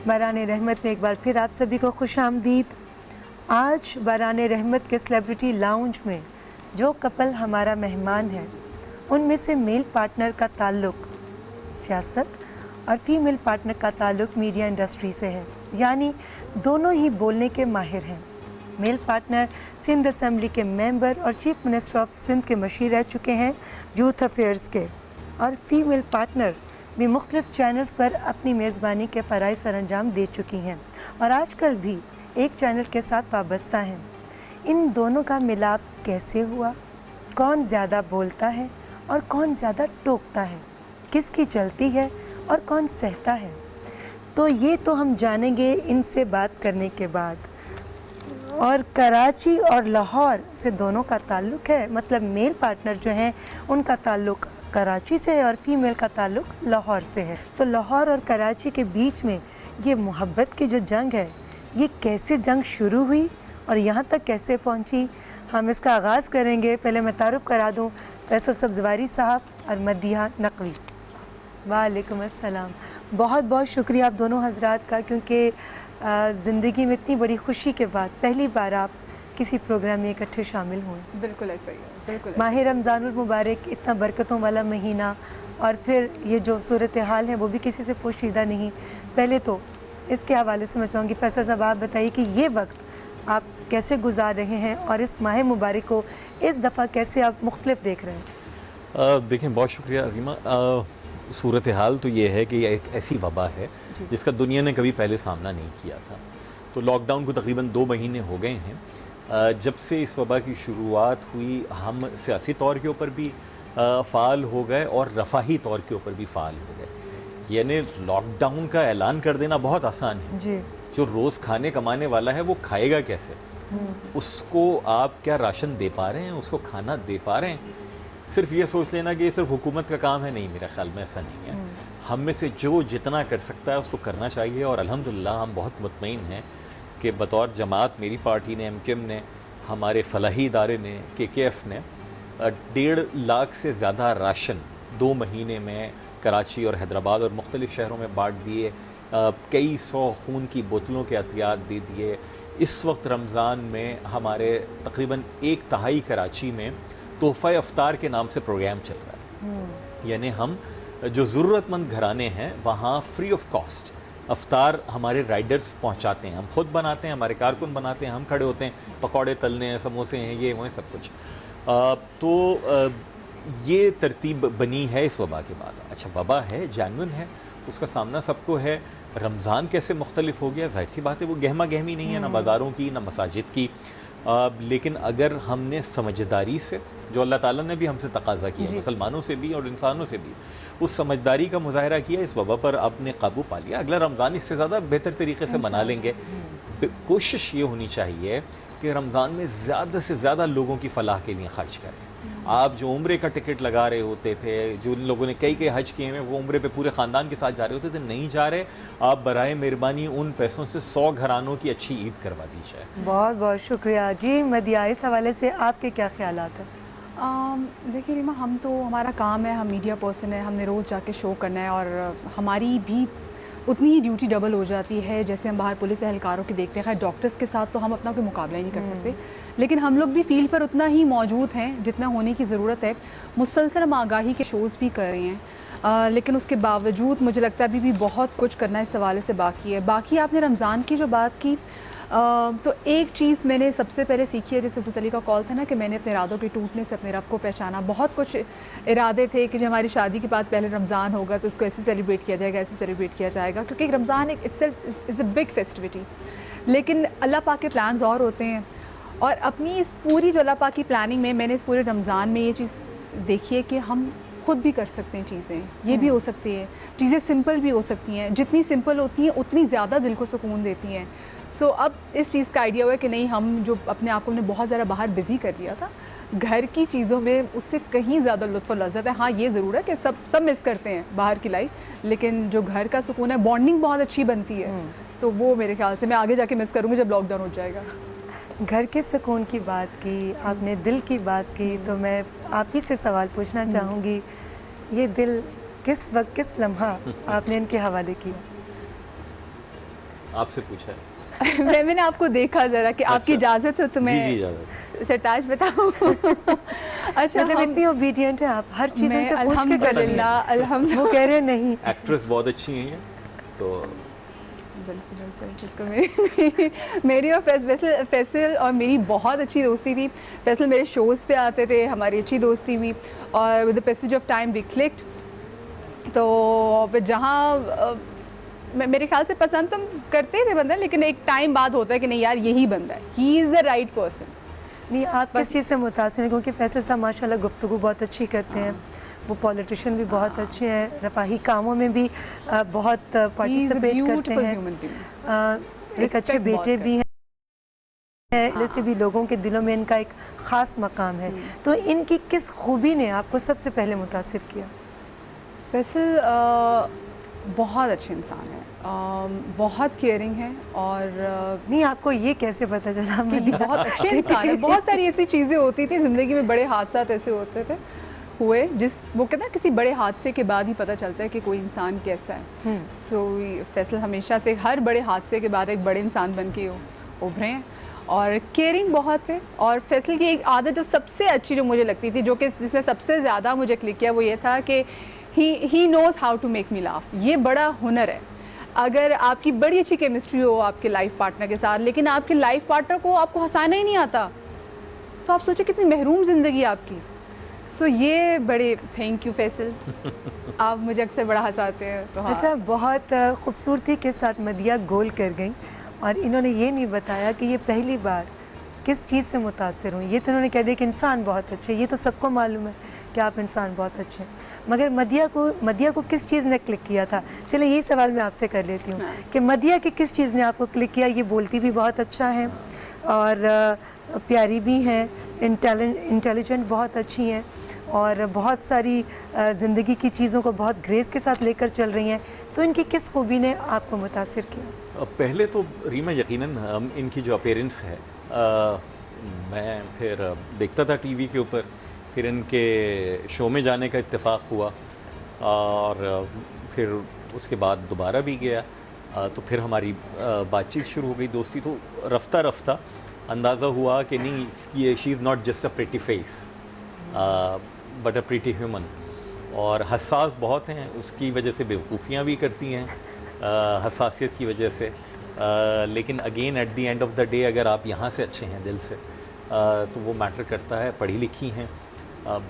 बरान रहमत में एक बार फिर आप सभी को खुशामदीद। आज बरान रहमत के सेलिब्रिटी लाउंज में जो कपल हमारा मेहमान है, उनमें से मेल पार्टनर का ताल्लुक़ सियासत और फीमेल पार्टनर का ताल्लुक़ मीडिया इंडस्ट्री से है, यानी दोनों ही बोलने के माहिर हैं। मेल पार्टनर सिंध असम्बली के मेंबर और चीफ मिनिस्टर ऑफ सिंध के मशीर रह चुके हैं यूथ अफेयर्स के, और फीमेल पार्टनर भी मुख्तलिफ चैनल्स पर अपनी मेज़बानी के फ़राइज़ सरअंजाम दे चुकी हैं और आजकल भी एक चैनल के साथ वाबस्ता हैं। इन दोनों का मिलाप कैसे हुआ, कौन ज़्यादा बोलता है और कौन ज़्यादा टोकता है, किसकी चलती है और कौन सहता है, तो ये तो हम जानेंगे इनसे बात करने के बाद। और कराची और लाहौर से दोनों का ताल्लुक़ है, मतलब मेल पार्टनर जो हैं उनका ताल्लुक़ कराची से है और फीमेल का ताल्लुक़ लाहौर से है। तो लाहौर और कराची के बीच में ये मोहब्बत की जो जंग है, ये कैसे जंग शुरू हुई और यहाँ तक कैसे पहुँची, हम इसका आगाज़ करेंगे। पहले मैं तारुफ़ करा दूँ, फैसल सब्ज़वारी साहब और मदिहा नकवी। वालेकुम अस्सलाम। बहुत बहुत शुक्रिया आप दोनों हज़रात का, क्योंकि ज़िंदगी में इतनी बड़ी खुशी के बाद पहली बार आप किसी प्रोग्राम में इकट्ठे शामिल हुए। बिल्कुल ऐसा ही है, बिल्कुल। माह रमज़ानुल मुबारक, इतना बरकतों वाला महीना, और फिर ये जो सूरत हाल है वो भी किसी से पोशीदा नहीं। पहले तो इसके हवाले से मैं चाहूँगी फैसल साहब आप बताइए कि ये वक्त आप कैसे गुजार रहे हैं और इस माह मुबारक को इस दफ़ा कैसे आप मुख्तलिफ देख रहे हैं। देखें, बहुत शुक्रिया रीमा। सूरत हाल तो ये है कि यह एक ऐसी वबा है जिसका दुनिया ने कभी पहले सामना नहीं किया था। तो लॉकडाउन को तकरीबन 2 महीने हो गए हैं। जब से इस वबा की शुरुआत हुई, हम सियासी तौर के ऊपर भी फ़ाल हो गए और रफ़ाही तौर के ऊपर भी फ़ाल हो गए। यानी लॉकडाउन का ऐलान कर देना बहुत आसान है जी। जो रोज़ खाने कमाने वाला है वो खाएगा कैसे, उसको आप क्या राशन दे पा रहे हैं, उसको खाना दे पा रहे हैं। सिर्फ ये सोच लेना कि ये सिर्फ हुकूमत का काम है, नहीं, मेरा ख्याल में ऐसा नहीं है। हम में से जो जितना कर सकता है उसको करना चाहिए, और अल्हम्दुलिल्लाह हम बहुत मुतमईन हैं कि बतौर जमात मेरी पार्टी ने, MKM ने, हमारे फलाही इदारे ने, KKF ने 1.5 लाख से ज़्यादा राशन 2 महीने में कराची और हैदराबाद और मुख्तलिफ़ शहरों में बांट दिए। कई 100 खून की बोतलों के अतियात दे दिए। इस वक्त रमज़ान में हमारे तकरीबन 1/3 कराची में तोहफ़ा अफ्तार के नाम से प्रोग्राम चल रहा है। यानी हम जो ज़रूरतमंद घराने हैं वहाँ फ्री ऑफ कॉस्ट अफ्तार हमारे राइडर्स पहुँचाते हैं। हम खुद बनाते हैं, हमारे कारकुन बनाते हैं, हम खड़े होते हैं, पकौड़े तलने हैं, समोसे हैं, ये वो सब कुछ। तो ये तरतीब बनी है इस वबा के बाद। अच्छा, वबा है, जानवन है, उसका सामना सबको है। रमज़ान कैसे मुख्तलिफ हो गया, जाहिर सी बात है वो गहमा गहमी नहीं है, ना बाज़ारों की ना मसाजिद की। लेकिन अगर हमने समझदारी से, जो अल्लाह ताला ने भी हमसे तकाजा किया, मुसलमानों से भी और इंसानों से भी, उस समझदारी का मुजाहरा किया, इस वबा पर अपने काबू पा लिया। अगला रमज़ान इससे ज़्यादा बेहतर तरीके से मना लेंगे। कोशिश ये होनी चाहिए कि रमज़ान में ज़्यादा से ज़्यादा लोगों की फ़लाह के लिए ख़र्च करें। आप जो उम्रे का टिकट लगा रहे होते थे, जो लोगों ने कई हज किए हैं, वो उम्रे पे पूरे ख़ानदान के साथ जा रहे होते थे, नहीं जा रहे, आप बराए मेहरबानी उन पैसों से 100 घरानों की अच्छी ईद करवा दीजिए। बहुत बहुत शुक्रिया जी। मदिया, इस हवाले से आपके क्या ख्यालात हैं? देखिए रीमा, हम तो, हमारा काम है, हम मीडिया पर्सन है, हमने रोज़ जाके शो करना है, और हमारी भी उतनी ही ड्यूटी डबल हो जाती है जैसे हम बाहर पुलिस एहलकारों की देखते हैं। खैर डॉक्टर्स के साथ तो हम अपना कोई मुकाबला ही नहीं कर सकते, लेकिन हम लोग भी फील्ड पर उतना ही मौजूद हैं जितना होने की ज़रूरत है। मुसलसल हम आगाही के शोज़ भी कर रहे हैं, लेकिन उसके बावजूद मुझे लगता है अभी भी बहुत कुछ करना इस हवाले से बाकी है। बाकी आपने रमज़ान की जो बात की, तो एक चीज़ मैंने सबसे पहले सीखी है, जैसे इज़्ज़त अली का कॉल था ना कि मैंने अपने इरादों के टूटने से अपने रब को पहचाना। बहुत कुछ इरादे थे कि जब हमारी शादी के बाद पहले रमज़ान होगा तो उसको ऐसे सेलिब्रेट किया जाएगा, ऐसे सेलिब्रेट किया जाएगा, क्योंकि रमज़ान एक itself is a big festivity. लेकिन अल्लाह पाक के प्लान्स और होते हैं, और अपनी इस पूरी जो अल्लाह पाक की प्लानिंग में मैंने इस पूरे रमज़ान में ये चीज़ देखी है कि हम खुद भी कर सकते हैं चीज़ें, ये भी हो सकती है, चीज़ें सिंपल भी हो सकती हैं। जितनी सिंपल होती हैं उतनी ज़्यादा दिल को सुकून देती हैं। सो अब इस चीज़ का आइडिया हुआ कि नहीं, हम जो अपने आप को ने बहुत ज़्यादा बाहर बिज़ी कर दिया था, घर की चीज़ों में उससे कहीं ज़्यादा लुत्फ़ और लज़्ज़त है। हाँ, ये ज़रूर है कि सब मिस करते हैं बाहर की लाइफ, लेकिन जो घर का सुकून है, बॉन्डिंग बहुत अच्छी बनती है, तो वो मेरे ख्याल से मैं आगे जाके मिस करूँगी जब लॉकडाउन हो जाएगा। घर के सुकून की बात की आपने, दिल की बात की, तो मैं आप ही से सवाल पूछना चाहूँगी, ये दिल किस वक्त, किस लम्हा आपने इनके हवाले किया? आपसे पूछा है। मैंने आपको देखा ज़रा कि आपकी अच्छा। इजाज़त हो तो मैं जी इजाज़त। सरताज बताऊँ। अच्छा, मतलब इतनी ओबीडियंट है आप, हर चीज़ मैं उनसे पूछ के कर लेंगे। अल्हम्दुलिल्लाह वो कह रहे हैं नहीं। एक्ट्रेस बहुत अच्छी हैं ये, तो बिल्कुल बिल्कुल। मेरी और फैसल और मेरी बहुत अच्छी दोस्ती थी। फैसल मेरे शोज़ पे आते थे, हमारी अच्छी दोस्ती हुई और with the passage of time we clicked. तो फिर जहाँ मेरे ख्याल से पसंद तो करते थे बंदा, लेकिन एक टाइम बाद होता है कि नहीं यार यही बंदा है, he is the right person. नहीं, आप किस चीज़ से मुतासिर हैं? क्योंकि फैसल साहब माशाल्लाह गुफ्तगू बहुत अच्छी करते हैं, वो पॉलिटिशियन भी बहुत अच्छे हैं, रफ़ाही कामों में भी बहुत पार्टिसिपेट करते हैं, एक अच्छे बेटे भी हैं, से भी लोगों के दिलों में इनका एक ख़ास मकाम है। तो इनकी किस खूबी ने आपको सबसे पहले मुतासिर किया? फैसल बहुत अच्छे इंसान है, बहुत केयरिंग है और नहीं, आपको ये कैसे पता चला? बहुत अच्छे इंसान है। बहुत सारी ऐसी चीज़ें होती थी ज़िंदगी में, बड़े हादसा ऐसे होते थे हुए, जिस वो कहते हैं किसी बड़े हादसे के बाद ही पता चलता है कि कोई इंसान कैसा है। सो फैसल हमेशा से हर बड़े हादसे के बाद एक बड़े इंसान बन के उभरे हैं और केयरिंग बहुत है। और फैसल की एक आदत जो सबसे अच्छी जो मुझे लगती थी, जो कि जिसने सबसे ज़्यादा मुझे क्लिक किया, वो ये था कि he knows how to make me laugh. ये बड़ा हुनर है। अगर आपकी बड़ी अच्छी केमिस्ट्री हो आपके लाइफ पार्टनर के साथ, लेकिन आपके लाइफ पार्टनर को आपको हंसाना ही नहीं आता, तो आप सोचिए कितनी महरूम ज़िंदगी आपकी। सो ये बड़े थैंक यू फैसल, आप मुझे अक्सर बड़ा हंसाते हैं। तो हाँ। अच्छा, बहुत खूबसूरती के साथ मदिया गोल कर गई और इन्होंने ये नहीं बताया कि ये पहली बार किस चीज़ से मुतासिर हुई। ये तो उन्होंने कह दिया कि इंसान बहुत अच्छे, ये तो सबको मालूम है कि आप इंसान बहुत अच्छे हैं, मगर मदिया को किस चीज़ ने क्लिक किया था? चलिए यही सवाल मैं आपसे कर लेती हूँ कि मदिया की किस चीज़ ने आपको क्लिक किया? ये बोलती भी बहुत अच्छा है और प्यारी भी हैं, इंटेलिजेंट बहुत अच्छी हैं और बहुत सारी ज़िंदगी की चीज़ों को बहुत ग्रेस के साथ लेकर चल रही हैं। तो इनकी किस खूबी ने आपको मुतासिर किया? पहले तो रीमा यकीनन इनकी जो अपीयरेंस है, मैं फिर देखता था टीवी के ऊपर, फिर इनके शो में जाने का इत्तेफाक हुआ और फिर उसके बाद दोबारा भी गया, तो फिर हमारी बातचीत शुरू हो गई, दोस्ती। तो रफ्ता रफ्ता अंदाज़ा हुआ कि नहीं, ये she is not just a pretty face but a pretty human, और हसास बहुत हैं, उसकी वजह से बेवकूफ़ियाँ भी करती हैं हसासियत की वजह से, लेकिन again at the end of the day अगर आप यहाँ से अच्छे हैं दिल से, तो वो मैटर करता है। पढ़ी लिखी हैं,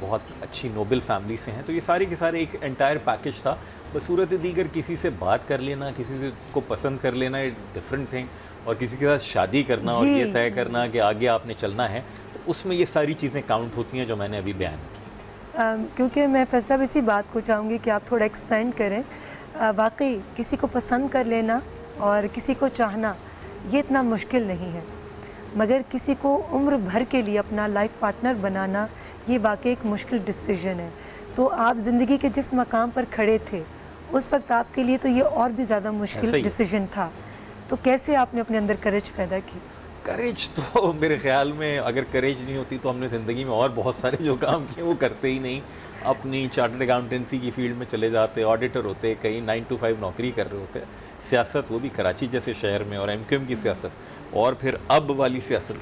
बहुत अच्छी नोबल फैमिली से हैं, तो ये सारे के सारे एक एंटायर पैकेज था। बसूरत दीगर किसी से बात कर लेना, किसी से को पसंद कर लेना, इट्स डिफरेंट थिंग, और किसी के साथ शादी करना और ये तय करना कि आगे आपने चलना है, तो उसमें ये सारी चीज़ें काउंट होती हैं जो मैंने अभी बयान की। क्योंकि मैं फैसल साहब इसी बात को चाहूँगी कि आप थोड़ा एक्सपेंड करें। वाकई किसी को पसंद कर लेना और किसी को चाहना ये इतना मुश्किल नहीं है, मगर किसी को उम्र भर के लिए अपना लाइफ पार्टनर बनाना ये वाकई एक मुश्किल डिसीजन है। तो आप ज़िंदगी के जिस मकाम पर खड़े थे उस वक्त आपके लिए तो ये और भी ज़्यादा मुश्किल डिसीजन था, तो कैसे आपने अपने अंदर करेज पैदा की? करेज तो मेरे ख्याल में अगर करेज नहीं होती तो हमने ज़िंदगी में और बहुत सारे जो काम किए वो करते ही नहीं। अपनी चार्टर्ड अकाउंटेंसी की फील्ड में चले जाते, ऑडिटर होते, कहीं 9 to 5 नौकरी कर रहे होते, सियासत वो भी कराची जैसे शहर में, और MQM की सियासत, और फिर अब वाली सियासत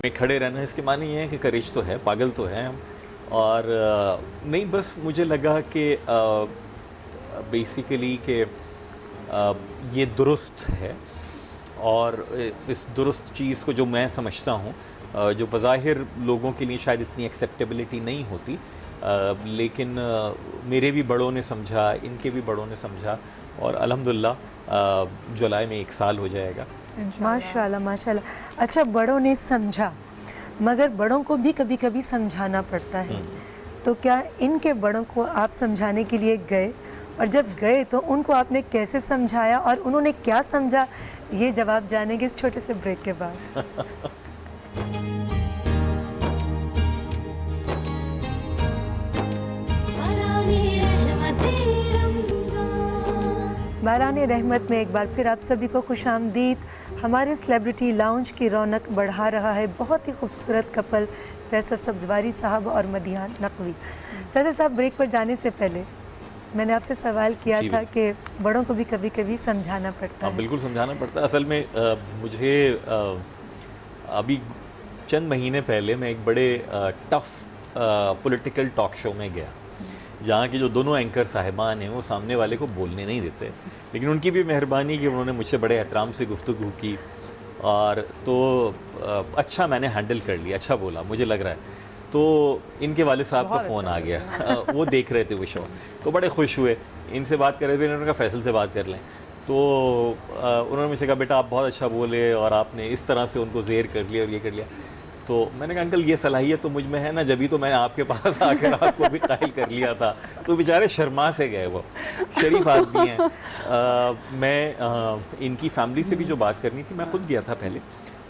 में खड़े रहना। इसके माने ये है कि करेज तो है, पागल तो है हम, और नहीं, बस मुझे लगा कि बेसिकली कि ये दुरुस्त है, और इस दुरुस्त चीज़ को जो मैं समझता हूँ, जो बज़ाहिर लोगों के लिए शायद इतनी एक्सेप्टेबिलिटी नहीं होती, लेकिन मेरे भी बड़ों ने समझा, इनके भी बड़ों ने समझा, और अल्हम्दुलिल्लाह जुलाई में 1 साल हो जाएगा। माशाल्लाह माशाल्लाह। अच्छा, बड़ों ने समझा, मगर बड़ों को भी कभी कभी समझाना पड़ता है, तो क्या इनके बड़ों को आप समझाने के लिए गए, और जब गए तो उनको आपने कैसे समझाया और उन्होंने क्या समझा? ये जवाब जानेंगे इस छोटे से ब्रेक के बाद। बाराने रहमत में एक बार फिर आप सभी को खुशामदीद। हमारे सेलिब्रिटी लाउंज की रौनक बढ़ा रहा है बहुत ही खूबसूरत कपल फैसल सब्जवारी साहब और मदिया नकवी। फैसल साहब, ब्रेक पर जाने से पहले मैंने आपसे सवाल किया जी, था कि बड़ों को भी कभी कभी समझाना पड़ता हाँ है। बिल्कुल समझाना पड़ता है। असल में मुझे अभी चंद महीने पहले मैं एक बड़े टफ पॉलिटिकल टॉक शो में गया, जहाँ के जो दोनों एंकर साहिबान हैं वो सामने वाले को बोलने नहीं देते, लेकिन उनकी भी मेहरबानी कि उन्होंने मुझसे बड़े एहतराम से गुफ्तगू की, और तो अच्छा मैंने हैंडल कर लिया, अच्छा बोला मुझे लग रहा है। तो इनके वाले साहब का बहुत फ़ोन अच्छा आ गया वो देख रहे थे वो शो, तो बड़े खुश हुए, इनसे बात कर रहे थे, इन्होंने कहा फैसल से बात कर लें। तो उन्होंने मुझसे कहा बेटा आप बहुत अच्छा बोले और आपने इस तरह से उनको ज़ेर कर लिया और ये कर लिया। तो मैंने कहा अंकल ये सलाहियत तो मुझ में है ना, जब ही तो मैंने आपके पास आकर आपको भी कायल कर लिया था। तो बेचारे शर्मा से गए, वो शरीफ आदमी हैं। मैं इनकी फैमिली से भी जो बात करनी थी, मैं खुद गया था पहले,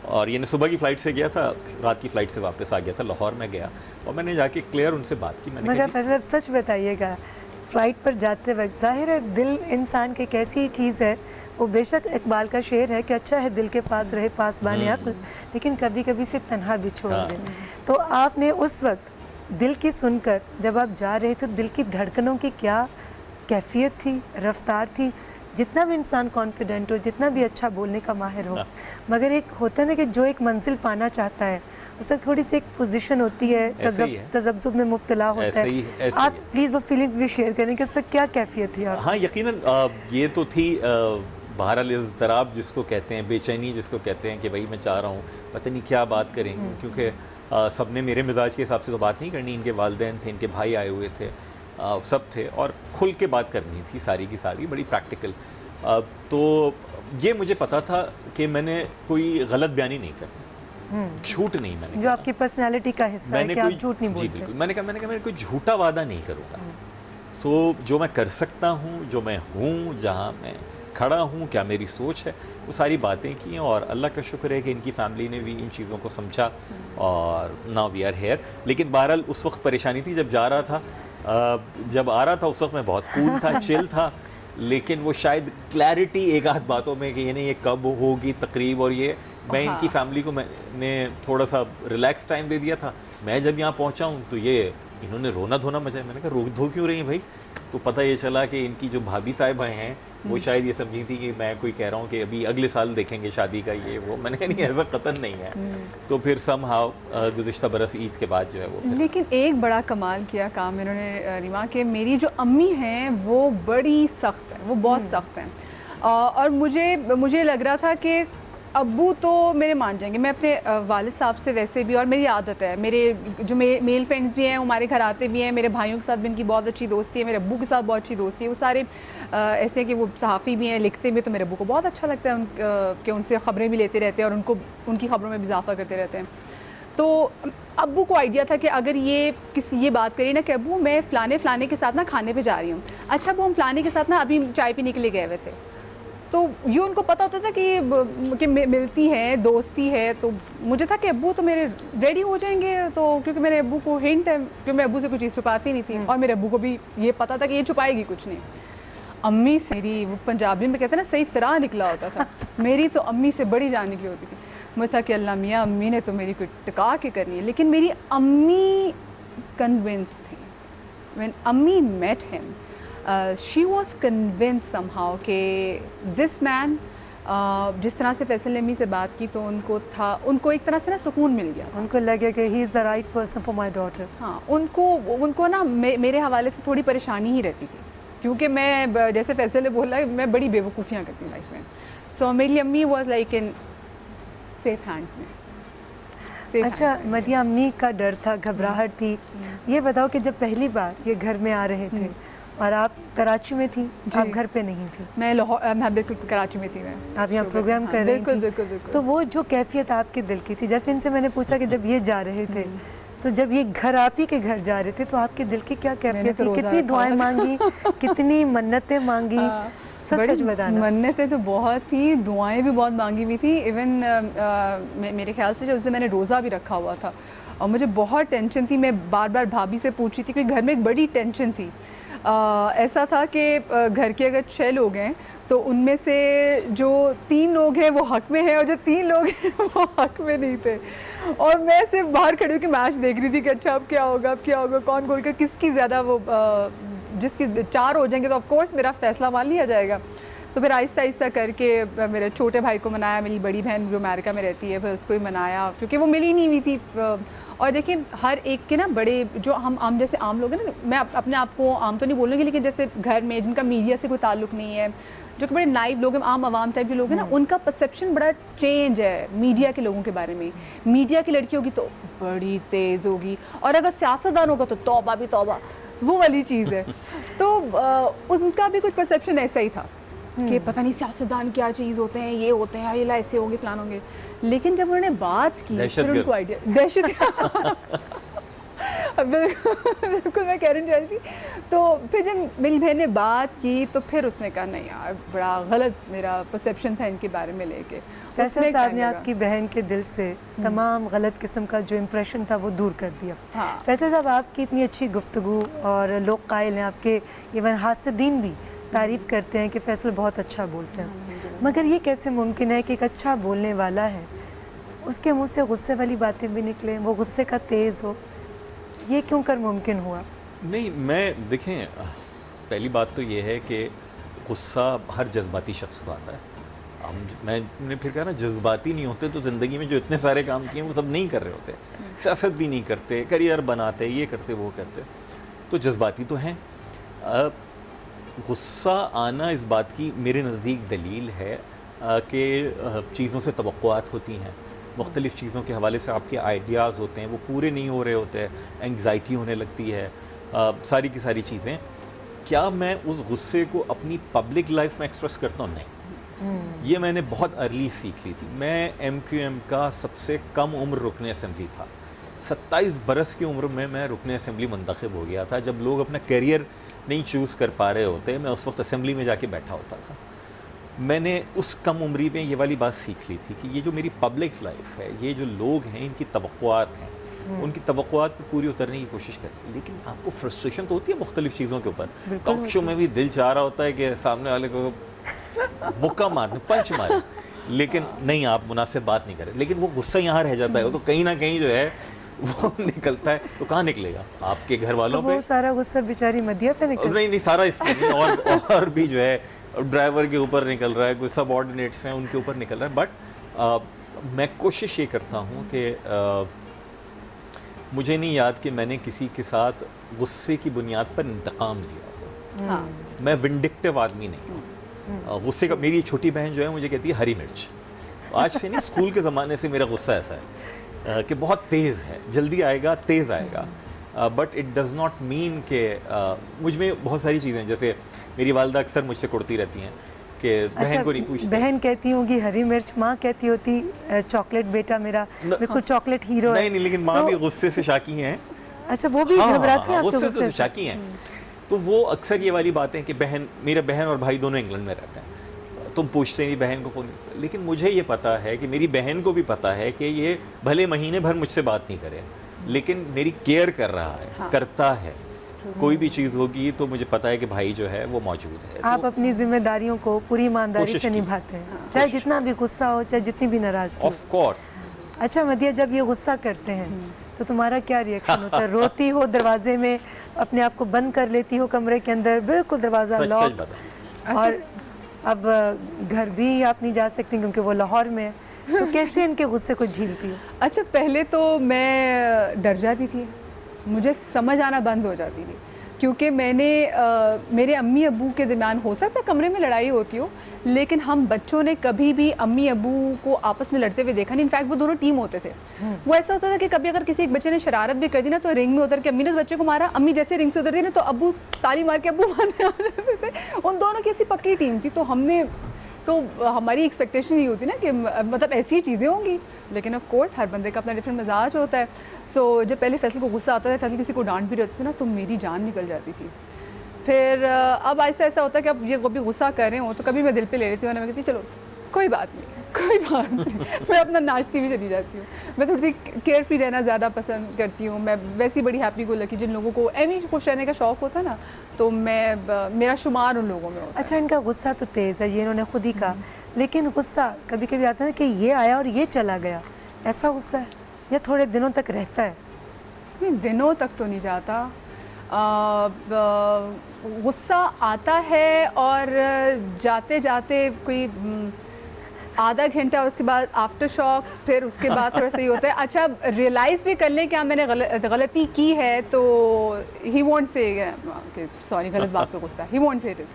और ये सुबह की फ़्लाइट से गया था, रात की फ़्लाइट से वापस आ गया था, लाहौर में गया और मैंने जाके क्लियर उनसे बात की। मैंने मगर कहा फैसल सच बताइएगा, फ़्लाइट पर जाते वक्त जाहिर है दिल इंसान की एक ऐसी चीज़ है, वो बेशक इकबाल का शेर है कि अच्छा है दिल के पास रहे पासबान अक्ल, लेकिन कभी कभी से तन्हा भी छोड़ हाँ। दे। तो आपने उस वक्त दिल की सुनकर जब आप जा रहे थे, दिल की धड़कनों की क्या कैफियत थी, रफ्तार थी? जितना भी इंसान कॉन्फिडेंट हो, जितना भी अच्छा बोलने का माहिर हो, मगर एक होता है ना कि जो एक मंजिल पाना चाहता है उससे थोड़ी सी एक पोजीशन होती है, ऐसे ही है। तजब्जुब में मुब्तला होता ऐसे ही है। आप प्लीज़ वो फीलिंग्स भी शेयर करें कि उसमें क्या कैफियत थी आप? हाँ यकीनन ये तो थी बहरहाल इज़्तिराब जिसको कहते हैं, बेचैनी जिसको कहते हैं कि भाई मैं चाह रहा हूँ पता नहीं क्या बात करें, क्योंकि सब ने मेरे मिजाज के हिसाब से तो बात नहीं करनी, इनके वालिदैन थे, इनके भाई आए हुए थे, सब थे, और खुल के बात करनी थी सारी की सारी, बड़ी प्रैक्टिकल। तो ये मुझे पता था कि मैंने कोई गलत बयानी नहीं करनी, झूठ नहीं मैंने जो कहा। आपकी पर्सनालिटी का हिस्सा है कि आप झूठ नहीं जी बोलते। बिल्कुल, मैंने कहा मैं कोई झूठा वादा नहीं करूँगा। तो जो मैं कर सकता हूँ, जो मैं हूँ, जहाँ मैं खड़ा हूँ, क्या मेरी सोच है, वो सारी बातें की हैं, और अल्लाह का शुक्र है कि इनकी फैमिली ने भी इन चीज़ों को समझा, और नाउ वी आर हेयर। लेकिन बहरहाल उस वक्त परेशानी थी जब जा रहा था, जब आ रहा था उस वक्त मैं बहुत कूल था, चिल था, लेकिन वो शायद क्लैरिटी एक आध बातों में कि ये कब होगी तकरीब, और ये मैं इनकी फैमिली को मैंने थोड़ा सा रिलैक्स टाइम दे दिया था। मैं जब यहाँ पहुँचा हूँ तो ये इन्होंने रोना धोना मचाया। मैंने कहा रो धो क्यों रही हैं भाई? तो पता ये चला कि इनकी जो भाभी साहिबा हैं वो शायद ये समझी थी कि मैं कोई कह रहा हूँ कि अभी अगले साल देखेंगे शादी का, ये वो। मैंने कहा नहीं ऐसा कतन नहीं है। तो फिर समहाउ गुज़िश्ता बरस ईद के बाद जो है वो लेकिन एक बड़ा कमाल किया काम इन्होंने रीमा, के मेरी जो अम्मी हैं वो बड़ी सख्त है, वो बहुत सख्त हैं, और मुझे लग रहा था कि अब्बू तो मेरे मान जाएंगे। मैं अपने वालिद साहब से वैसे भी, और मेरी आदत है, मेरे जो मेल फ्रेंड्स भी हैं हमारे घर आते भी हैं, मेरे भाइयों के साथ भी इनकी बहुत अच्छी दोस्ती है, मेरे अब्बू के साथ बहुत अच्छी दोस्ती है। वो सारे ऐसे हैं कि वो सहाफ़ी भी हैं, लिखते भी, तो मेरे अब्बू को बहुत अच्छा लगता है कि उनसे ख़बरें भी लेते रहते हैं और उनकी ख़बरों में भी इजाफ़ा करते रहते हैं। तो अब्बू को आइडिया था कि अगर ये बात करें ना कि अब्बू मैं फ़लाने के साथ ना खाने पे जा रही हूँ, अच्छा अब्बू हम फ़लाने के साथ ना अभी चाय पीने के लिए गए हुए थे, तो ये उनको पता होता था कि मिलती हैं, दोस्ती है। तो मुझे था कि अब्बू तो मेरे रेडी हो जाएंगे, तो क्योंकि मेरे अब्बू को हिंट है, क्योंकि मैं अब्बू से कुछ चीज़ छुपाती नहीं थी, और मेरे अब्बू को भी ये पता था कि ये छुपाएगी कुछ नहीं। अम्मी से मेरी, वो पंजाबी में कहते हैं ना, सही तरह निकला होता था। मेरी तो अम्मी से बड़ी जान निकली होती थी। मुझे था कि अल्लाह मियाँ अम्मी ने तो मेरी कोई टिका के करनी है, लेकिन मेरी अम्मी कन्विंस थी। व्हेन अम्मी met him she was convince somehow कि दिस मैन, जिस तरह से फैसल ने अम्मी से बात की तो उनको एक तरह से ना सुकून मिल गया। उनको लगे कि he is the right person for my daughter. हाँ, उनको ना मेरे हवाले से थोड़ी परेशानी ही रहती थी, क्योंकि मैं, जैसे फैसल ने बोला, मैं बड़ी बेवकूफ़ियाँ करती हूँ लाइफ में। सो मेरी अम्मी was like in safe hands में। अच्छा मदिया, अम्मी का डर था, घबराहट थी। ये बताओ कि जब पहली बार ये घर में आ रहे थे और आप कराची में थी, आप घर पे नहीं थी? मैं बिल्कुल कराची में थी। मैं आप यहाँ प्रोग्राम कर रही थी। बिल्कुल। तो वो जो कैफियत आपके दिल की थी, जैसे इनसे मैंने पूछा कि जब ये जा रहे थे, तो जब ये घर आप ही के घर जा रहे थे, तो आपके दिल की क्या कैफियत थी? कितनी दुआएं मांगी, कितनी मन्नतें मांगी? सच बताना। मन्नतें तो बहुत थी, दुआएं भी बहुत मांगी हुई थी। इवन मेरे ख्याल से जब उस दिन मैंने रोज़ा भी रखा हुआ था और मुझे बहुत टेंशन थी, मैं बार बार भाभी से पूछ रही थी, क्योंकि घर में एक बड़ी टेंशन थी। ऐसा था कि घर के अगर 6 लोग हैं तो उनमें से जो 3 लोग हैं वो हक में हैं, और जो 3 लोग हैं वो हक में नहीं थे। और मैं सिर्फ बाहर खड़ी होकर मैच देख रही थी कि अच्छा अब क्या होगा, कौन गोल कर, किसकी ज़्यादा वो जिसकी 4 हो जाएंगे तो ऑफ कोर्स मेरा फैसला मान लिया जाएगा। तो फिर आहिस्ता आहिस्ता करके मेरे छोटे भाई को मनाया, मेरी बड़ी बहन जो अमेरिका में रहती है फिर उसको ही मनाया, क्योंकि वो मिली नहीं हुई थी। और देखिए हर एक के ना बड़े जो हम जैसे आम लोग हैं ना, मैं अपने आप को आम तो नहीं बोलूँगी, लेकिन जैसे घर में जिनका मीडिया से कोई ताल्लुक़ नहीं है, जो कि बड़े नाइव लोग हैं, आम आवाम टाइप जो लोग हैं ना, उनका परसेप्शन बड़ा चेंज है मीडिया के लोगों के बारे में। मीडिया की लड़की होगी तो बड़ी तेज़ होगी, और अगर सियासतदान होगा तो तौबा भी तौबा, वो वाली चीज़ है। तो उनका भी कुछ परसेप्शन ऐसा ही था कि पता नहीं सियासतदान क्या चीज़ होते हैं, ये होते हैं, ये ऐसे होंगे फलान होंगे। लेकिन जब उन्होंने बात की फिर उनको आइडिया दहशत बिल्कुल मैं कह रही थी। तो फिर जब मेरी बहन ने बात की तो फिर उसने कहा नहीं यार बड़ा गलत मेरा परसेप्शन था इनके बारे में लेके। फैसल साहब ने आपकी बहन के दिल से तमाम गलत किस्म का जो इम्प्रेशन था वो दूर कर दिया। हाँ। फैसल साहब आपकी इतनी अच्छी गुफ्तगू और लोग कायल हैं, आपके इवन हासिदीन भी तारीफ़ करते हैं कि फैसल बहुत अच्छा बोलते हैं, मगर ये कैसे मुमकिन है कि एक अच्छा बोलने वाला है उसके मुंह से गुस्से वाली बातें भी निकलें, वो गुस्से का तेज़ हो, ये क्यों कर मुमकिन हुआ? नहीं, मैं देखें, पहली बात तो ये है कि गुस्सा हर जज्बाती शख्स को आता है। मैंने फिर कहा ना, जज्बाती नहीं होते तो ज़िंदगी में जो इतने सारे काम किए वो सब नहीं कर रहे होते, सियासत भी नहीं करते, करियर बनाते, ये करते वो करते, तो जज्बाती तो हैं। गुस्सा आना इस बात की मेरे नज़दीक दलील है कि चीज़ों से तवक्कुआत होती हैं, मुख्तलिफ़ चीज़ों के हवाले से आपके आइडियाज़ होते हैं, वो पूरे नहीं हो रहे होते हैं, एंग्जाइटी होने लगती है, सारी की सारी चीज़ें। क्या मैं उस गुस्से को अपनी पब्लिक लाइफ में एक्सप्रेस करता हूँ? नहीं। ये मैंने बहुत अर्ली सीख ली थी। मैं MQM का सबसे कम उम्र रुकन असम्बली था। 27 बरस की उम्र में मैं रुकन असम्बली मुंतखब हो गया था। जब लोग अपना करियर नहीं चूज़ कर पा रहे होते, मैं उस वक्त असम्बली में जाके बैठा होता था। मैंने उस कम उम्री में ये वाली बात सीख ली थी कि ये जो मेरी पब्लिक लाइफ है, ये जो लोग हैं, इनकी तवक्कुआत हैं, उनकी तवक्कुआत पर पूरी उतरने की कोशिश करें। लेकिन आपको फ्रस्ट्रेशन तो होती है मुख्तलिफ चीज़ों के ऊपर। टॉक शो में भी दिल चाह रहा होता है कि सामने वाले को मुक्का मार, पंच मारे, लेकिन नहीं, आप मुनासिब बात नहीं करें। लेकिन वो गुस्सा यहाँ रह जाता है, वो तो कहीं ना कहीं जो है वो निकलता है। तो कहाँ निकलेगा? आपके घर वालों तो पे। वो सारा गुस्सा बेचारी मदिया पे निकल? नहीं, सारा इस पे नहीं, और भी जो है ड्राइवर के ऊपर निकल रहा है, कोई सबऑर्डिनेट्स हैं उनके ऊपर निकल रहा है। बट मैं कोशिश ये करता हूँ कि मुझे नहीं याद कि मैंने किसी के साथ गुस्से की बुनियाद पर इंतकाम लिया हो। हाँ। मैं विंडिक्टिव आदमी नहीं हूँ। गुस्से का, मेरी छोटी बहन जो है मुझे कहती है हरी मिर्च। आज से नहीं, स्कूल के ज़माने से मेरा गुस्सा ऐसा है कि बहुत तेज़ है, जल्दी आएगा, तेज़ आएगा। But it does not mean कि मुझ में बहुत सारी चीज़ें, जैसे मेरी वालदा अक्सर मुझसे कुड़ती रहती हैं कि बहन को नहीं पूछती। बहन कहती होंगी हरी मिर्च, माँ कहती होती चॉकलेट बेटा मेरा बिल्कुल चॉकलेट हीरो है। नहीं, लेकिन माँ भी गुस्से से शाकी हैं। अच्छा, वो भी घबराती हैं आपके गुस्से गुस्से से से? शाकी हैं। तो वो अक्सर ये वाली बातें कि मेरे बहन और भाई दोनों इंग्लैंड में रहते हैं, तुम पूछते नहीं बहन को फ़ोन। लेकिन मुझे ये पता है कि मेरी बहन को भी पता है कि ये भले महीने भर मुझसे बात नहीं करे, लेकिन मेरी केयर कर रहा है। हाँ। करता है। कोई भी चीज़ होगी तो मुझे पता है कि भाई जो है वो मौजूद है। आप तो अपनी जिम्मेदारियों को पूरी ईमानदारी से निभाते हैं, चाहे जितना भी गुस्सा हो, चाहे जितनी भी नाराज़गी। Of course. अच्छा मदिया, जब ये गुस्सा करते हैं तो तुम्हारा क्या रिएक्शन होता है? रोती हो, दरवाजे में अपने आप को बंद कर लेती हो, कमरे के अंदर बिल्कुल दरवाज़ा लॉक, और अब घर भी आप नहीं जा सकती क्योंकि वो लाहौर में है, तो कैसे इनके गुस्से को झीलती हो? अच्छा, पहले तो मैं डर जाती थी, मुझे समझ आना बंद हो जाती थी, क्योंकि मेरे अम्मी अब्बू के दरमियान हो सकता है कमरे में लड़ाई होती हो, लेकिन हम बच्चों ने कभी भी अम्मी अब्बू को आपस में लड़ते हुए देखा नहीं। इनफैक्ट वो दोनों टीम होते थे। वो ऐसा होता था कि कभी अगर किसी एक बच्चे ने शरारत भी कर दी ना, तो रिंग में उतर के अम्मी ने उस बच्चे को मारा, अम्मी जैसे रिंग से उतरती ना तो अब्बू ताली मार के अब्बू मारने आ जाते थे। उन दोनों की ऐसी पक्की टीम थी। तो हमारी एक्सपेक्टेशन ये होती ना कि मतलब ऐसी ही चीज़ें होंगी, लेकिन ऑफ कोर्स हर बंदे का अपना डिफरेंट मिजाज होता है। सो जब पहले फैसल को गुस्सा आता था, फैसल किसी को डांट भी रहती थी ना, तो मेरी जान निकल जाती थी। फिर अब ऐसा होता है कि अब ये कभी गुस्सा कर रहे हो तो कभी मैं दिल पे ले लेती हूँ, मैं कहती चलो कोई बात नहीं मैं अपना नाचती भी चली जाती हूँ। मैं थोड़ी सी केयर फ्री रहना ज़्यादा पसंद करती हूँ। मैं वैसी बड़ी हैप्पी गो लकी, जिन लोगों को एमी खुश रहने का शौक़ होता है ना, तो मेरा शुमार उन लोगों में होता है। अच्छा, इनका गुस्सा तो तेज़ है, ये इन्होंने खुद ही कहा, लेकिन गुस्सा कभी कभी आता है ना कि ये आया और ये चला गया, ऐसा गुस्सा है या थोड़े दिनों तक रहता है? नहीं, दिनों तक तो नहीं जाता। गुस्सा आता है और जाते जाते कोई आधा घंटा, उसके बाद आफ्टर शॉक्स, फिर उसके बाद थोड़ा सा ही होता है अच्छा रियलाइज़ भी कर लें कि हाँ मैंने गलती की है, तो ही वॉन्ट से सॉरी गलत बात पे गुस्सा, ही वॉन्ट से इट इज़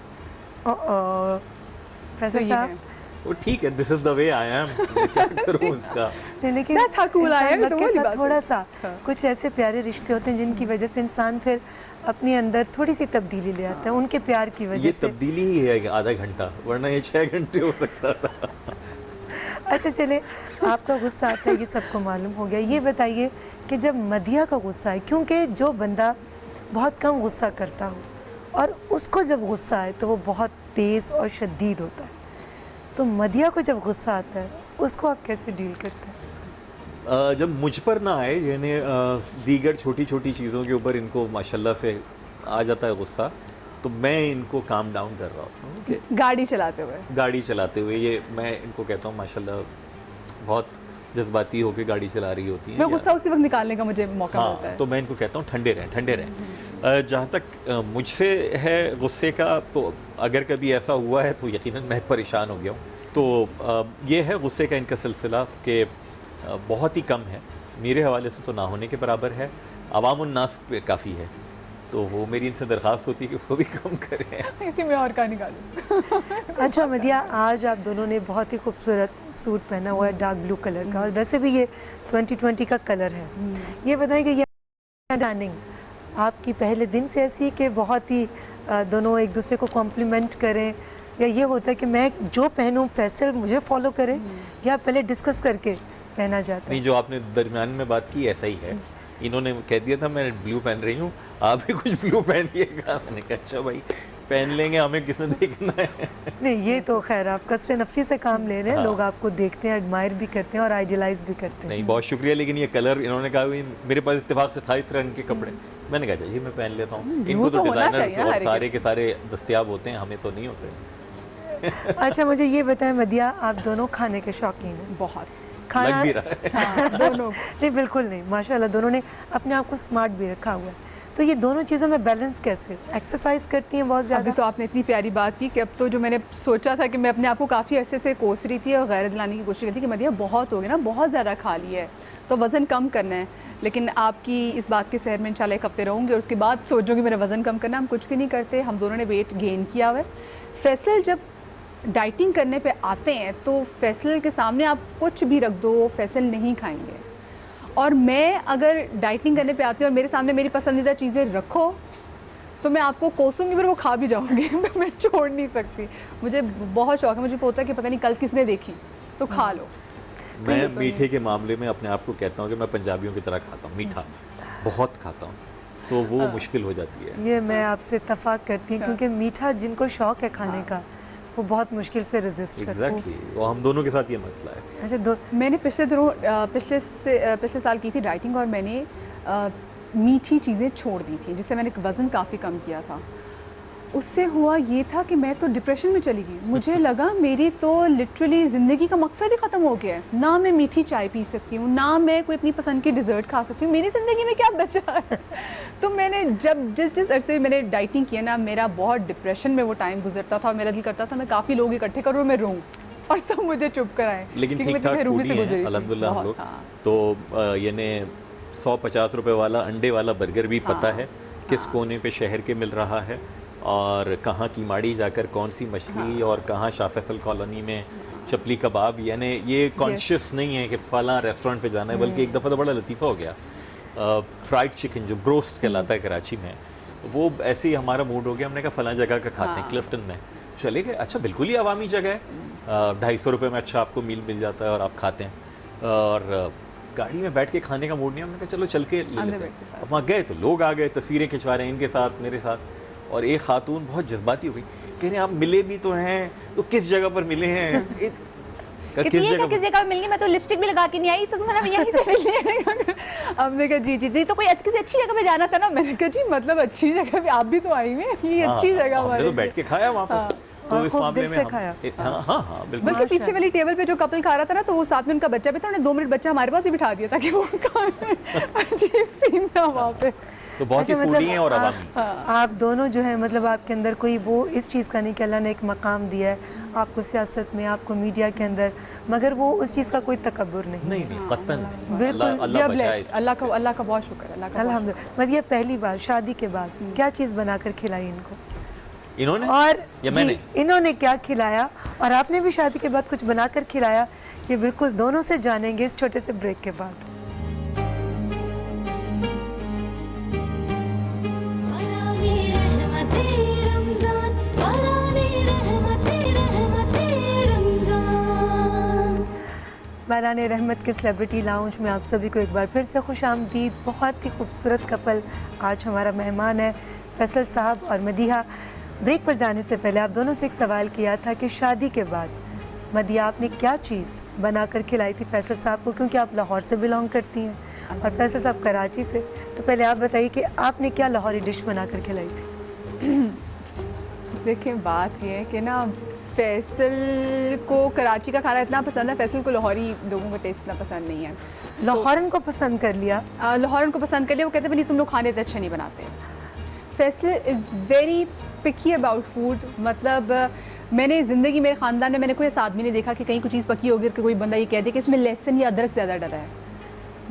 फैसल साहब वो ठीक है, this is the way I am, क्या करूं उसका। नहीं, लेकिन That's how cool I am, इंसान तो के वही साथ बात है। थोड़ा सा हाँ। कुछ ऐसे प्यारे रिश्ते होते हैं जिनकी वजह से इंसान फिर अपने अंदर थोड़ी सी तब्दीली ले आता है, उनके प्यार की वजह ये से। तब्दीली ही है आधा घंटा, वरना ये 6 घंटे हो सकता था। अच्छा चले, आपका गुस्सा आता है ये सबको मालूम हो गया, ये बताइए कि जब मदिया का गुस्सा है, क्योंकि जो बंदा बहुत कम गुस्सा करता हो और उसको जब गुस्सा आए तो वो बहुत तेज़ और शदीद होता है, तो मदिया को जब गुस्सा आता है उसको आप कैसे डील करते हैं? जब मुझ पर ना आए, यानी दीगर छोटी छोटी चीज़ों के ऊपर इनको माशाल्लाह से आ जाता है गुस्सा, तो मैं इनको काम डाउन कर रहा होता हूँ कि गाड़ी चलाते हुए गाड़ी चलाते हुए, ये मैं इनको कहता हूँ माशाल्लाह बहुत जज्बाती होकर गाड़ी चला रही होती हैं, मैं या- गुस्सा उसी वक्त निकालने का मुझे मौका मिलता हाँ, है। तो मैं इनको कहता हूँ ठंडे रहें, ठंडे रहें। जहाँ तक मुझसे है गुस्से का, तो अगर कभी ऐसा हुआ है तो यकीनन मैं परेशान हो गया हूँ। तो ये है गुस्से का इनका सिलसिला कि बहुत ही कम है, मेरे हवाले से तो ना होने के बराबर है, अवामुन्नास पे काफ़ी है, तो वो मेरी इनसे दरख्वास्त होती है कि उसको भी कम करें। कि मैं और का निकालूं। अच्छा मदिया, आज आप दोनों ने बहुत ही खूबसूरत सूट पहना हुआ है डार्क ब्लू कलर का, और वैसे भी ये 2020 का कलर है। ये बताएं कि ये अंडरस्टैंडिंग आपकी पहले दिन से ऐसी कि बहुत ही दोनों एक दूसरे को कॉम्प्लीमेंट करें, या ये होता है कि मैं जो पहनूं फैसल मुझे फॉलो करे, या पहले डिस्कस करके पहना जाता है? नहीं, जो आपने दरमियान में बात की ऐसा ही है। इन्होंने कह दिया था मैं ब्लू पहन रही हूँ, आप भी कुछ ब्लू पहनिएगा। मैंने कहा अच्छा भाई पहन लेंगे, हमें किसने देखना है। नहीं, ये तो खैर आप कसरे नफ्सी से काम ले रहे हैं, हाँ। लोग आपको देखते हैं, एडमायर भी करते हैं और आइडियलाइज भी करते हैं। नहीं, बहुत शुक्रिया, लेकिन ये कलर इन्होंने कहा भी मेरे पास इत्तेफाक से था इस रंग के कपड़े, मैंने कहा जी मैं पहन लेता हूँ। इनको तो तो होना डिज़ाइनर चाहिए और हर एक सारे के सारे दस्तियाब होते हैं, हमें तो नहीं होते। अच्छा मुझे ये बताएं मदिया, आप दोनों खाने के शौकीन हैं? बहुत लग भी रहा है। हाँ, दोनों नहीं बिल्कुल नहीं, माशाल्लाह दोनों ने अपने आप को स्मार्ट भी रखा हुआ है। तो ये दोनों चीज़ों में बैलेंस कैसे? एक्सरसाइज करती हैं बहुत अभी ज़्यादा? तो आपने इतनी प्यारी बात की कि अब तो जो मैंने सोचा था कि मैं अपने आप को काफ़ी अरसे से कोस रही थी और गैरत दिलाने की कोशिश की थी कि मदिया बहुत हो गया ना, बहुत ज़्यादा खा लिया है, तो वज़न कम करना है। लेकिन आपकी इस बात के सहर में इंशाल्लाह 1 हफ्ते रहूँगी और उसके बाद सोचूंगी मेरा वज़न कम करना। हम कुछ भी नहीं करते, हम दोनों ने वेट गेन किया हुआ है। फैसल जब डाइटिंग करने पे आते हैं तो फैसल के सामने आप कुछ भी रख दो, फैसल नहीं खाएंगे। और मैं अगर डाइटिंग करने पे आती हूँ और मेरे सामने मेरी पसंदीदा चीज़ें रखो तो मैं आपको कोसूंगी, फिर वो खा भी जाऊंगी। मैं छोड़ नहीं सकती, मुझे बहुत शौक है, मुझे पता है कि पता नहीं कल किसने देखी, तो खा लो। मैं मीठे के मामले में अपने आप को कहता हूँ कि मैं पंजाबियों की तरह खाता हूँ, मीठा बहुत खाता हूँ, तो वो मुश्किल हो जाती है। ये मैं आपसे इत्तफाक करती हूँ, क्योंकि मीठा जिनको शौक है खाने का वो बहुत मुश्किल से रेजिस्ट करते हैं। एग्जैक्टली, वो हम दोनों के साथ ये मसला है। अच्छा दो मैंने पिछले दिनों पिछले साल की थी डाइटिंग और मैंने मीठी चीज़ें छोड़ दी थी, जिससे मैंने वज़न काफ़ी कम किया था। उससे हुआ ये था कि मैं तो डिप्रेशन में चली गई। मुझे लगा मेरी तो लिटरली ज़िंदगी का मकसद ही ख़त्म हो गया है। ना मैं मीठी चाय पी सकती हूँ, ना मैं कोई अपनी पसंद की डिज़र्ट खा सकती हूँ, मेरी ज़िंदगी में क्या बचा है। तो मैंने जब जिस अरसे मैंने डाइटिंग किया ना, मेरा बहुत डिप्रेशन में वो टाइम गुजरता था और मेरा दिल करता था मैं काफ़ी लोग इकट्ठे करूँ और मैं रोऊँ और सब मुझे चुप कराएं। लेकिन क्योंकि ठीक मैं ठाक तकलीफ फूडी से गुजरी हैं थी। अल्हम्दुलिल्लाह हम बहुत, लोग, हाँ। तो यानी 150 रुपए वाला अंडे वाला बर्गर भी पता है किस कोने पे शहर के मिल रहा है, और कहाँ की माड़ी जाकर कौन सी मछली, और कहाँ शाह फैसल कॉलोनी में चपली कबाब। यानी ये कॉन्शियस नहीं है कि फ़लाँ रेस्टोरेंट पे जाना है, बल्कि एक दफ़ा तो बड़ा लतीफ़ा हो गया, फ्राइड चिकन जो ब्रोस्ट कहलाता है कराची में, वो ऐसे ही हमारा मूड हो गया, हमने कहा फ़लाँ जगह का खाते हैं, क्लिफ्टन में चले गए। अच्छा बिल्कुल ही अवामी जगह है, 250 रुपये में अच्छा आपको मील मिल जाता है और आप खाते हैं, और गाड़ी में बैठ के खाने का मूड नहीं, हमने कहा चलो चल के ले लेते हैं। अब वहाँ गए तो लोग आ गए, तस्वीरें खिंचवा रहे हैं इनके साथ मेरे साथ, और एक खातून बहुत जज्बाती हो गई, कह रहे हैं आप मिले भी तो हैं, तो किस जगह पर मिले हैं? किस जगह मिल गई, मैं तो लिपस्टिक भी लगा के नहीं आई, तो तुम्हारा यहीं से मिल लिया। अब मैं कहा जी नहीं तो कोई अच्छी से अच्छी जगह पे जाना था ना। मैंने कहा जी मतलब अच्छी जगह पे आप भी तो आई हुई, ये अच्छी जगह हमने तो बैठ के खाया वहाँ पर। तो इस खूब मामले दिल में से हम खाया। हाँ बिल्कुल। बल्कि पीछे वाली टेबल पे जो कपल खा रहा था ना, तो वो साथ में उनका बच्चा भी था, उन्होंने 2 मिनट बच्चा हमारे पास ही बिठा दिया ताकि वो खाए। अजीब सीन था वहाँ पे। तो बहुत ही अच्छा, फूडी हैं और आप- अवामी। आप दोनों जो है मतलब आपके अंदर कोई वो इस चीज़ का नहीं कि अल्लाह ने एक मकाम दिया है आपको सियासत में, आपको मीडिया के अंदर, मगर वो उस चीज़ का कोई तकब्बुर नहीं। नहीं नहीं कतन नहीं। बिल्कुल, अल्लाह बचाए इस चीज़ अल्लाह से। का बहुत शुक्र, अल्लाह का बहुत अल्हम्दुलिल्लाह। मतलब ये पहली बार शादी के बाद क्या चीज़ बनाकर खिलाई इनको, इन्होंने और या जी, मैंने? इन्होंने क्या खिलाया और आपने भी शादी के बाद कुछ बनाकर खिलाया, ये बिल्कुल दोनों से जानेंगे इस छोटे से ब्रेक के बाद। बराने रहमते रमजान, बराने रहमते रमजान। बाराने रहमत के सेलिब्रिटी लाउंज में आप सभी को एक बार फिर से खुश आमदीद। बहुत ही खूबसूरत कपल आज हमारा मेहमान है, फैसल साहब और मदीहा। ब्रेक पर जाने से पहले आप दोनों से एक सवाल किया था कि शादी के बाद मदीहा आपने क्या चीज़ बनाकर खिलाई थी फैसल साहब को, क्योंकि आप लाहौर से बिलोंग करती हैं और फैसल साहब कराची से। तो पहले आप बताइए कि आपने क्या लाहौरी डिश बनाकर खिलाई थी। देखिए बात ये है कि ना फैसल को कराची का खाना इतना पसंद है, फैसल को लाहौरी लोगों का टेस्ट इतना पसंद नहीं है। लाहौरन को पसंद कर लिया। लाहौरन को पसंद कर लिया, वो कहते हैं नहीं तुम लोग खाने इतने अच्छे नहीं बनाते। Faisal is very picky about food. मतलब मैंने ज़िंदगी मेरे ख़ानदान में मैंने कोई ऐसा आदमी नहीं देखा कि कहीं कुछ चीज़ पकी होगी कि कोई बंदा ये कह दे कि इसमें लहसुन या अदरक ज़्यादा डला है।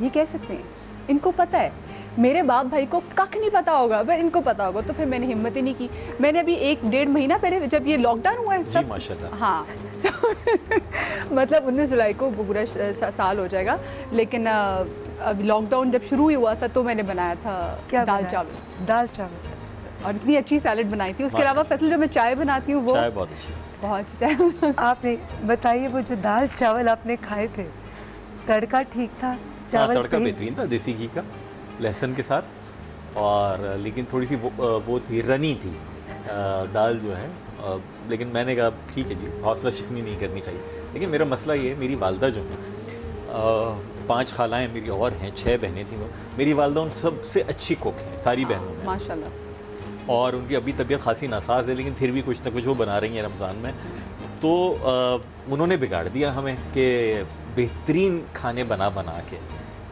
ये कह सकते हैं, इनको पता है। मेरे बाप भाई को कख नहीं पता होगा, पर इनको पता होगा। तो फिर मैंने हिम्मत ही नहीं की। मैंने अभी 1-1.5 महीना पहले जब ये लॉकडाउन हुआ है जी सब, माशाल्लाह। हाँ मतलब 19 जुलाई को पूरा साल हो जाएगा, लेकिन अब लॉकडाउन जब शुरू ही हुआ था तो मैंने बनाया था क्या दाल बनाया? चावल, दाल चावल। और इतनी अच्छी सैलड बनाई थी। उसके अलावा फैसल जो मैं चाय बनाती हूँ वो चाय बहुत अच्छी। बहुत अच्छी चाय आपने बताइए वो जो दाल चावल आपने खाए थे, तड़का ठीक था, हाँ, चावल तड़का सही? बेहतरीन था देसी घी का लहसुन के साथ, और लेकिन थोड़ी सी वो थी रनी थी दाल जो है। लेकिन मैंने कहा ठीक है जी, हौसला शिकनी नहीं करनी चाहिए। लेकिन मेरा मसला ये है, मेरी वालदा जो है 5 खालाएँ मेरी और हैं, 6 बहनें थी वो। मेरी वालदा उन सबसे अच्छी कुक है सारी बहनों में, माशाल्लाह। और उनकी अभी तबीयत खासी नासाज है, लेकिन फिर भी कुछ ना कुछ वो बना रही हैं रमज़ान में। तो उन्होंने बिगाड़ दिया हमें कि बेहतरीन खाने बना के,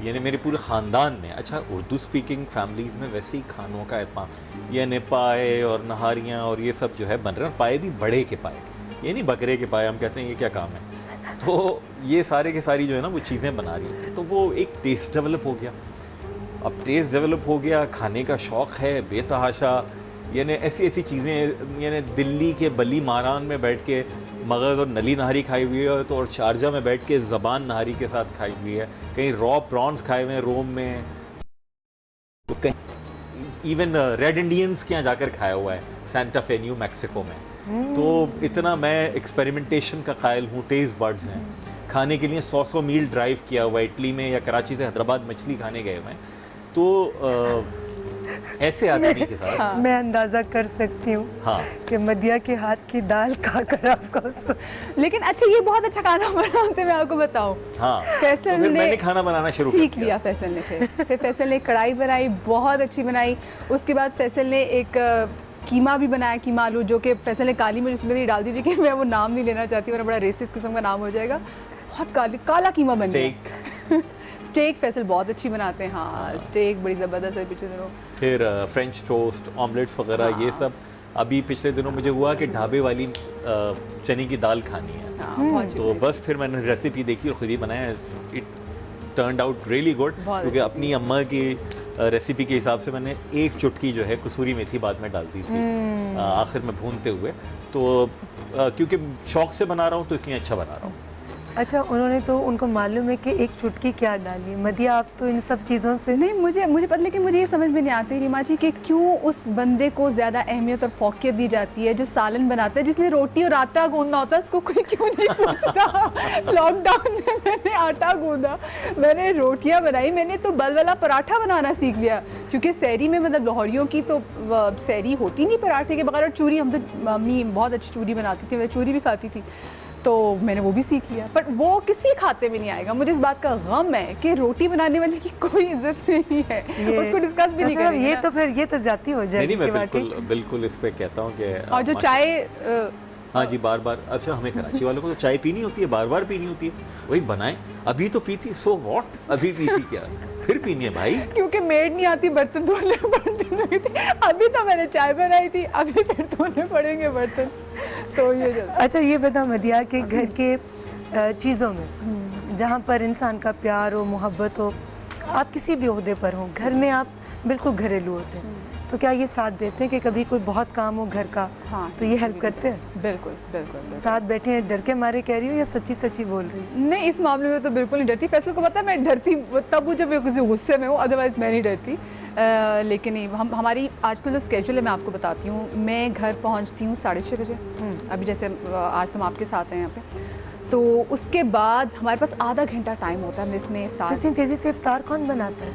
यानी मेरे पूरे ख़ानदान में, अच्छा उर्दू स्पीकिंग फैमिलीज़ में वैसे ही खानों का एहतमाम, यानी पाए और नहारियाँ और ये सब जो है बन रहे हैं। पाए भी बड़े के पाए, ये नहीं बकरे के पाए, हम कहते हैं ये क्या काम है। तो ये सारे के सारी जो है ना वो चीज़ें बना रही हैं, तो वो एक टेस्ट डेवलप हो गया। अब टेस्ट डेवलप हो गया, खाने का शौक़ है बेतहाशा, यानी ऐसी ऐसी चीज़ें, यानी दिल्ली के बली मारान में बैठ के मगज़ और नली नहारी खाई हुई है, तो और शारजा में बैठ के ज़बान नहारी के साथ खाई हुई है, कहीं रॉ प्रॉन्स खाए हुए हैं रोम में, तो कहीं इवन रेड इंडियंस के यहाँ जाकर खाया हुआ है सेंटा फे न्यू मैक्सिको में। तो इतना मैं एक्सपेरिमेंटेशन का कायल हूँ, टेस्ट बर्ड्स हैं खाने के लिए। 100 मील ड्राइव किया हुआ है, इटली में या कराची से हैदराबाद मछली खाने गए हुए हैं। तो ऐसे आदमी के साथ मैं अंदाज़ा कर सकती हूँ हाँ कि मदिया के हाथ की दाल खाकर आपका उस पर लेकिन अच्छा ये बहुत अच्छा खाना बनाते हैं, मैं आपको बताऊँ। हाँ, फैसल तो फिर ने मैंने खाना बनाना शुरू कर सीख दिया। लिया फैसल ने। फिर फैसल ने कढ़ाई बनाई, बहुत अच्छी बनाई। उसके बाद फैसल ने एक कीमा भी बनाया, कीमा आलू, जो कि फैसल ने काली मिर्च उसमें डाल दी थी कि मैं वो नाम नहीं लेना चाहती, वरना बड़ा रेसिस्ट किस्म का नाम हो जाएगा। बहुत काला कीमा बन गया। स्टेक स्टेक फैसल बहुत अच्छी बनाते हैं। हाँ, स्टेक बड़ी ज़बरदस्त है पिछले दिनों। फिर फ्रेंच टोस्ट, ऑमलेट्स वगैरह ये सब। अभी पिछले दिनों मुझे हुआ कि ढाबे वाली चने की दाल खानी है, हाँ, बहुत अच्छी तो बनाई। बस फिर मैंने रेसिपी देखी और खुद ही बनाया। It turned out really good, बहुत क्योंकि अपनी अम्मा की रेसिपी के हिसाब से मैंने 1 चुटकी जो है कसूरी मेथी बाद में डाल दी थी आखिर में भूनते हुए। तो क्योंकि शौक से बना रहा हूँ तो इसलिए अच्छा बना रहा हूँ। अच्छा, उन्होंने तो उनको मालूम है कि 1 चुटकी क्या डाली। मदिया आप तो इन सब चीज़ों से नहीं, मुझे पता, लेकिन मुझे ये समझ में नहीं आती रीमा जी कि क्यों उस बंदे को ज़्यादा अहमियत और फौकियत दी जाती है जो सालन बनाता है, जिसने रोटी और आटा गूंदना होता है, उसको कोई क्यों नहीं पूछता। लॉकडाउन में मैंने आटा गूंदा, मैंने रोटियां बनाई, मैंने तो बल वाला पराठा बनाना सीख लिया, क्योंकि सहरी में मतलब लाहौरियों की तो सहरी होती नहीं पराठे के बगैर। और चूरी, हम तो मम्मी बहुत अच्छी चूरी बनाती थी, मैं चूरी भी खाती थी, तो मैंने वो भी सीख लिया। पर वो किसी खाते में नहीं आएगा। मुझे इस बात का गम है कि रोटी बनाने वाले की कोई इज्जत नहीं है, उसको डिस्कस भी नहीं करेंगे ये ना। तो फिर ये तो जाती हो नहीं जाएगी नहीं, मैं कि वाकई। बिल्कुल बिल्कुल इस पे कहता हूँ कि और जो माशाल्लाह। चाय हाँ जी, बार बार। अच्छा, हमें कराची वालों को तो चाय पीनी होती है, बार बार पीनी होती है, वही बनाएं। अभी तो पी थी, सो व्हाट, अभी पी थी क्या, फिर पीनी है भाई। क्योंकि मेड नहीं आती बर्तन धोने, बर्तन धोई थी, अभी तो मैंने चाय बनाई थी, अभी फिर धोने पड़ेंगे बर्तन, तो ये अच्छा ये बता मदिया कि घर के चीज़ों में जहाँ पर इंसान का प्यार हो, मोहब्बत हो, आप किसी भी ओहदे पर हो, घर में आप बिल्कुल घरेलू होते हैं, तो क्या ये साथ देते हैं कि कभी कोई बहुत काम हो घर का, हाँ, तो ये हेल्प करते हैं? बिल्कुल बिल्कुल बिल्कुल। साथ बैठे हैं, डर के मारे कह रही हो या सच्ची सच्ची बोल रही हो? नहीं, इस मामले में तो बिल्कुल नहीं डरती। फैसल को पता है मैं डरती तब हूँ जब मैं किसी गुस्से में हूँ, अदरवाइज़ मैं नहीं डरती। लेकिन नहीं, हमारी आजकल जो स्केड्यूल है मैं आपको बताती हूँ। मैं घर पहुँचती हूँ 6:30 बजे, अभी जैसे आज हम आपके साथ हैं यहाँ पे, तो उसके बाद हमारे पास आधा घंटा टाइम होता है। इसमें इफ्तार इतनी तेज़ी से इफ्तार कौन बनाता है?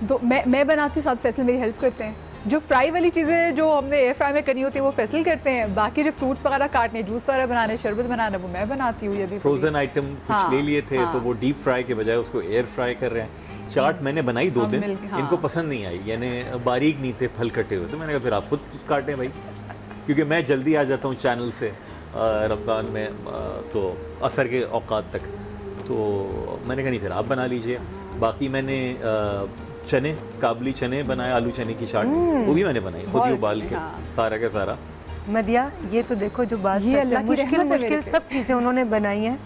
तो मैं बनाती हूँ, साथ फैसल मेरी हेल्प करते हैं। जो फ्राई वाली चीज़ें जो हमने एयर फ्राई में करनी होती है वो फैसल करते हैं, बाकी जो फ्रूट्स वगैरह काटने, जूस वगैरह बनाने, शरबत बनाना, वो मैं बनाती हूँ। यदि फ्रोजन आइटम कुछ हाँ, ले लिए थे, हाँ। तो वो डीप फ्राई के बजाय उसको एयर फ्राई कर रहे हैं। चाट मैंने बनाई 2 हम दिन, मिलके, हाँ। इनको पसंद नहीं आई, यानी बारीक नहीं थे, फल कटे हुए, तो मैंने कहा फिर आप खुद काटें भाई, क्योंकि मैं जल्दी आ जाता हूँ चैनल से रमज़ान में, तो असर के औकात तक, तो मैंने कहा नहीं फिर आप बना लीजिए। बाकी मैंने चने, काबली चने बनाए, आलू चने की चाट, वो भी मैंने बनाई खुद ही बहुत उबाल अच्छी, के, हाँ। सारा का सारा। मदिया ये तो देखो जो बात ये सच है, अल्लाह की मुश्किल रहमत है मेरे मुश्किल पे। सब चीज़ें उन्होंने बनाई हैं।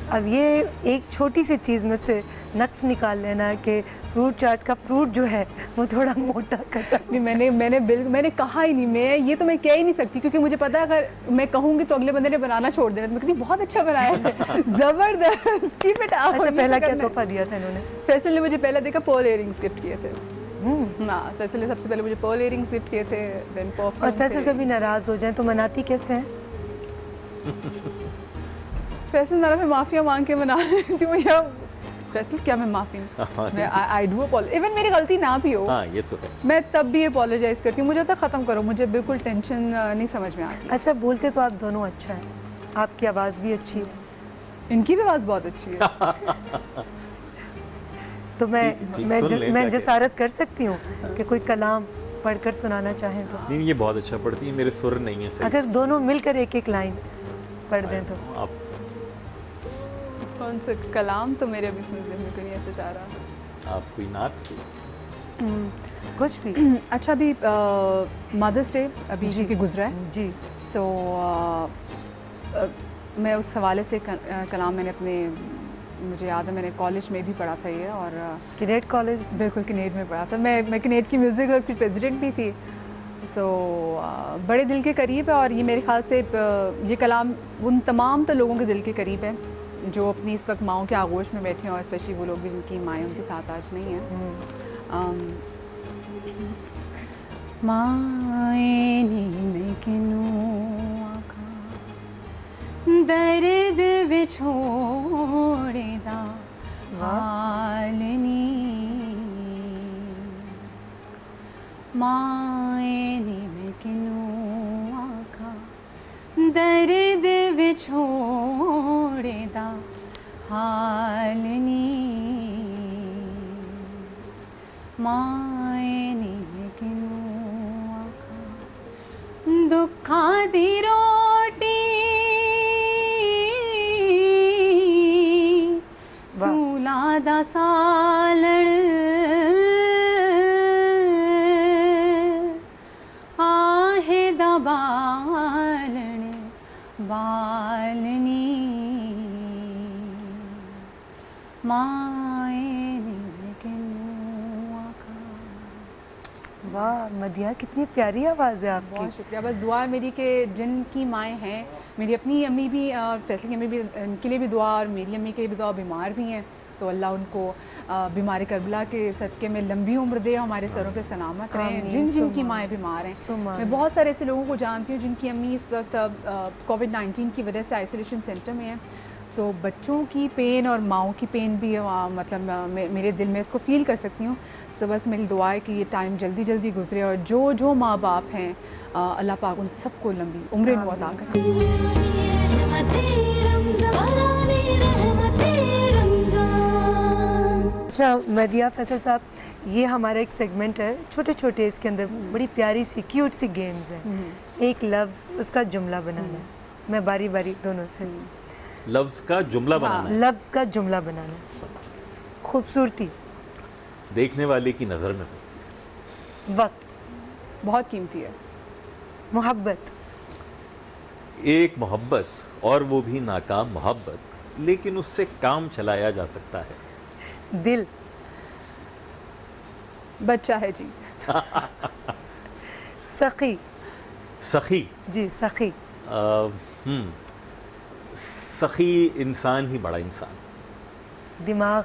अब ये एक छोटी सी चीज़ में से नक्स निकाल लेना कि फ्रूट चाट का फ्रूट जो है वो थोड़ा मोटा कटा। नहीं, मैंने कहा ही नहीं, मैं ये तो मैं कह ही नहीं सकती, क्योंकि मुझे पता है अगर मैं कहूँगी तो अगले बंदे ने बनाना छोड़ देना। तो मैं कहती बहुत अच्छा बनाया है, जबरदस्त, कीप इट अप। अच्छा पहला क्या तोहफा दिया था इन्होंने? फैसल ने मुझे पहला देखा पर्ल इयरिंग्स गिफ्ट किए थे। हाँ, फैसल ने सबसे पहले मुझे पर्ल इयरिंग्स गिफ्ट किए थे, देन परफ्यूम। और फैसल कभी नाराज़ हो जाए तो मनाती कैसे हैं? फैसल मेरा मैं माफ़िया मांग के मना लेती हूँ, या फैसल क्या मैं माफ़ी, मैं आई डू अपॉलोजाइज, इवन मेरी गलती ना भी हो, हाँ ये तो है। मैं तब भी अपॉलोजाइज करती हूँ। मुझे होता ख़त्म करो, मुझे बिल्कुल टेंशन नहीं समझ में आती। अच्छा बोलते तो आप दोनों अच्छा है, आपकी आवाज़ भी अच्छी है, इनकी भी आवाज़ बहुत अच्छी है। तो सुन लें मैं क्या जसारत कर सकती हूँ कि कोई कलाम पढ़कर सुनाना चाहें तो? नहीं, ये बहुत अच्छा पढ़ती है, मेरे सुर नहीं है सही। अगर दोनों मिलकर एक एक लाइन पढ़ दें तो? आप कौन सा कलाम तो मेरे अभी सुनने में कोई नहीं ऐसा चाह रहा। आप कोई नात कुछ भी? अच्छा, अभी मदर्स डे अभी जी के गुजरा है, जी। सो मैं उस हवाले से कलाम मैंने अपने, मुझे याद है मैंने कॉलेज में भी पढ़ा था ये, और किनेट कॉलेज? बिल्कुल किनेट में पढ़ा था। मैं किनेट की म्यूज़िक क्लब की प्रेसिडेंट भी थी, सो बड़े दिल के करीब है। और ये मेरे ख्याल से ये कलाम उन तमाम तो लोगों के दिल के करीब है जो अपनी इस वक्त माओं के आगोश में बैठे हैं, और स्पेशली वो लोग भी जिनकी माएँ उनके साथ आज नहीं हैं। माए नी किनू आखा दर्द विछोड़ेदा हालनी, माए नी किनू आखा दर्द विछोड़ेदा हालनी, माए नी किनू आखा दुखा दी रोटी सूला दा सालण आहे दा बालण बालनी, माए नी किनू आखा। वाह मदिया कितनी प्यारी आवाज़ है आपकी। बहुत शुक्रिया। बस दुआ है मेरी कि जिनकी माएँ हैं, मेरी अपनी अम्मी भी, फैसल की अम्मी भी, उनके लिए भी दुआ, और मेरी अम्मी के लिए भी दुआ, बीमार भी हैं, तो अल्लाह उनको बीमारी करबला के सदक़े में लंबी उम्र दे, हमारे सरों पे सलामत रहें। आमीन, जिनकी सुमा। माएँ बीमार हैं, सुमा। मैं बहुत सारे ऐसे लोगों को जानती हूँ जिनकी अम्मी इस वक्त कोविड-19 की वजह से आइसोलेशन सेंटर में हैं। सो बच्चों की पेन और माओं की पेन भी मतलब मेरे दिल में इसको फ़ील कर सकती हूँ। सो बस मेरी दुआ है कि ये टाइम जल्दी जल्दी गुजरे, और जो माँ बाप हैं अल्लाह पाक उन सबको लंबी उम्र अता करे। अच्छा मदिया फैसल साहब, ये हमारा एक सेगमेंट है, छोटे छोटे इसके अंदर बड़ी प्यारी सी क्यूट सी गेम्स हैं। एक लफ्ज़ उसका जुमला बनाना है, मैं बारी बारी दोनों से। लफ्ज़ का जुमला बनाना है, लफ्ज़ का जुमला बनाना। खूबसूरती, देखने वाले की नज़र में हो। वक्त, बहुत कीमती है। मोहब्बत, एक मोहब्बत, और वो भी नाकाम मोहब्बत, लेकिन उससे काम चलाया जा सकता है। दिल, बच्चा है जी। सखी, सखी, जी सखी, सखी इंसान ही बड़ा इंसान। दिमाग,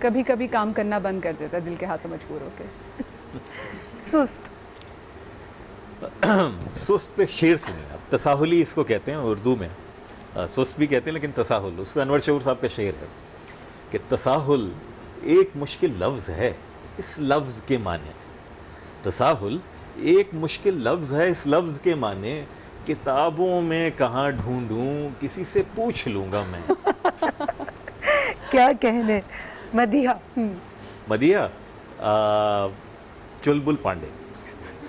कभी कभी काम करना बंद कर देता है दिल के हाथों मजबूर होके। सुस्त, सुस्त पे शेर सुनिए आप, तसाहुली इसको कहते हैं उर्दू में। सुस्त भी कहते हैं लेकिन तसाहुल, उस पर अनवर शऊर साहब का शेर है कि तसाहुल एक मुश्किल लफ्ज़ है, इस लफ्ज़ के माने। तसाहुल एक मुश्किल लफ्ज़ है, इस लफ्ज़ के माने किताबों में कहाँ ढूंढूं, किसी से पूछ लूँगा मैं। क्या कहने। मदीहा, मदिया, चुलबुल पांडे।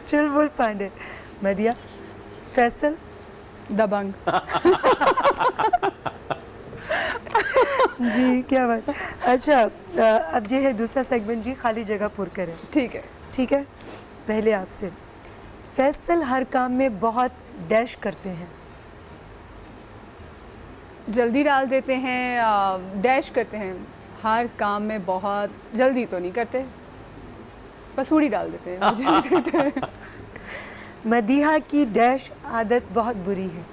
चुलबुल पांडे, मदिया। फैसल, दबंग। जी क्या बात। अच्छा अब ये है दूसरा सेगमेंट जी, खाली जगह पुर करें। ठीक है। ठीक है, पहले आपसे। फैसल हर काम में बहुत डैश करते हैं। जल्दी डाल देते हैं, डैश करते हैं। हर काम में बहुत जल्दी तो नहीं करते, पसूड़ी डाल देते हैं। मुझे नहीं करते हैं। मदीहा की डैश आदत बहुत बुरी है।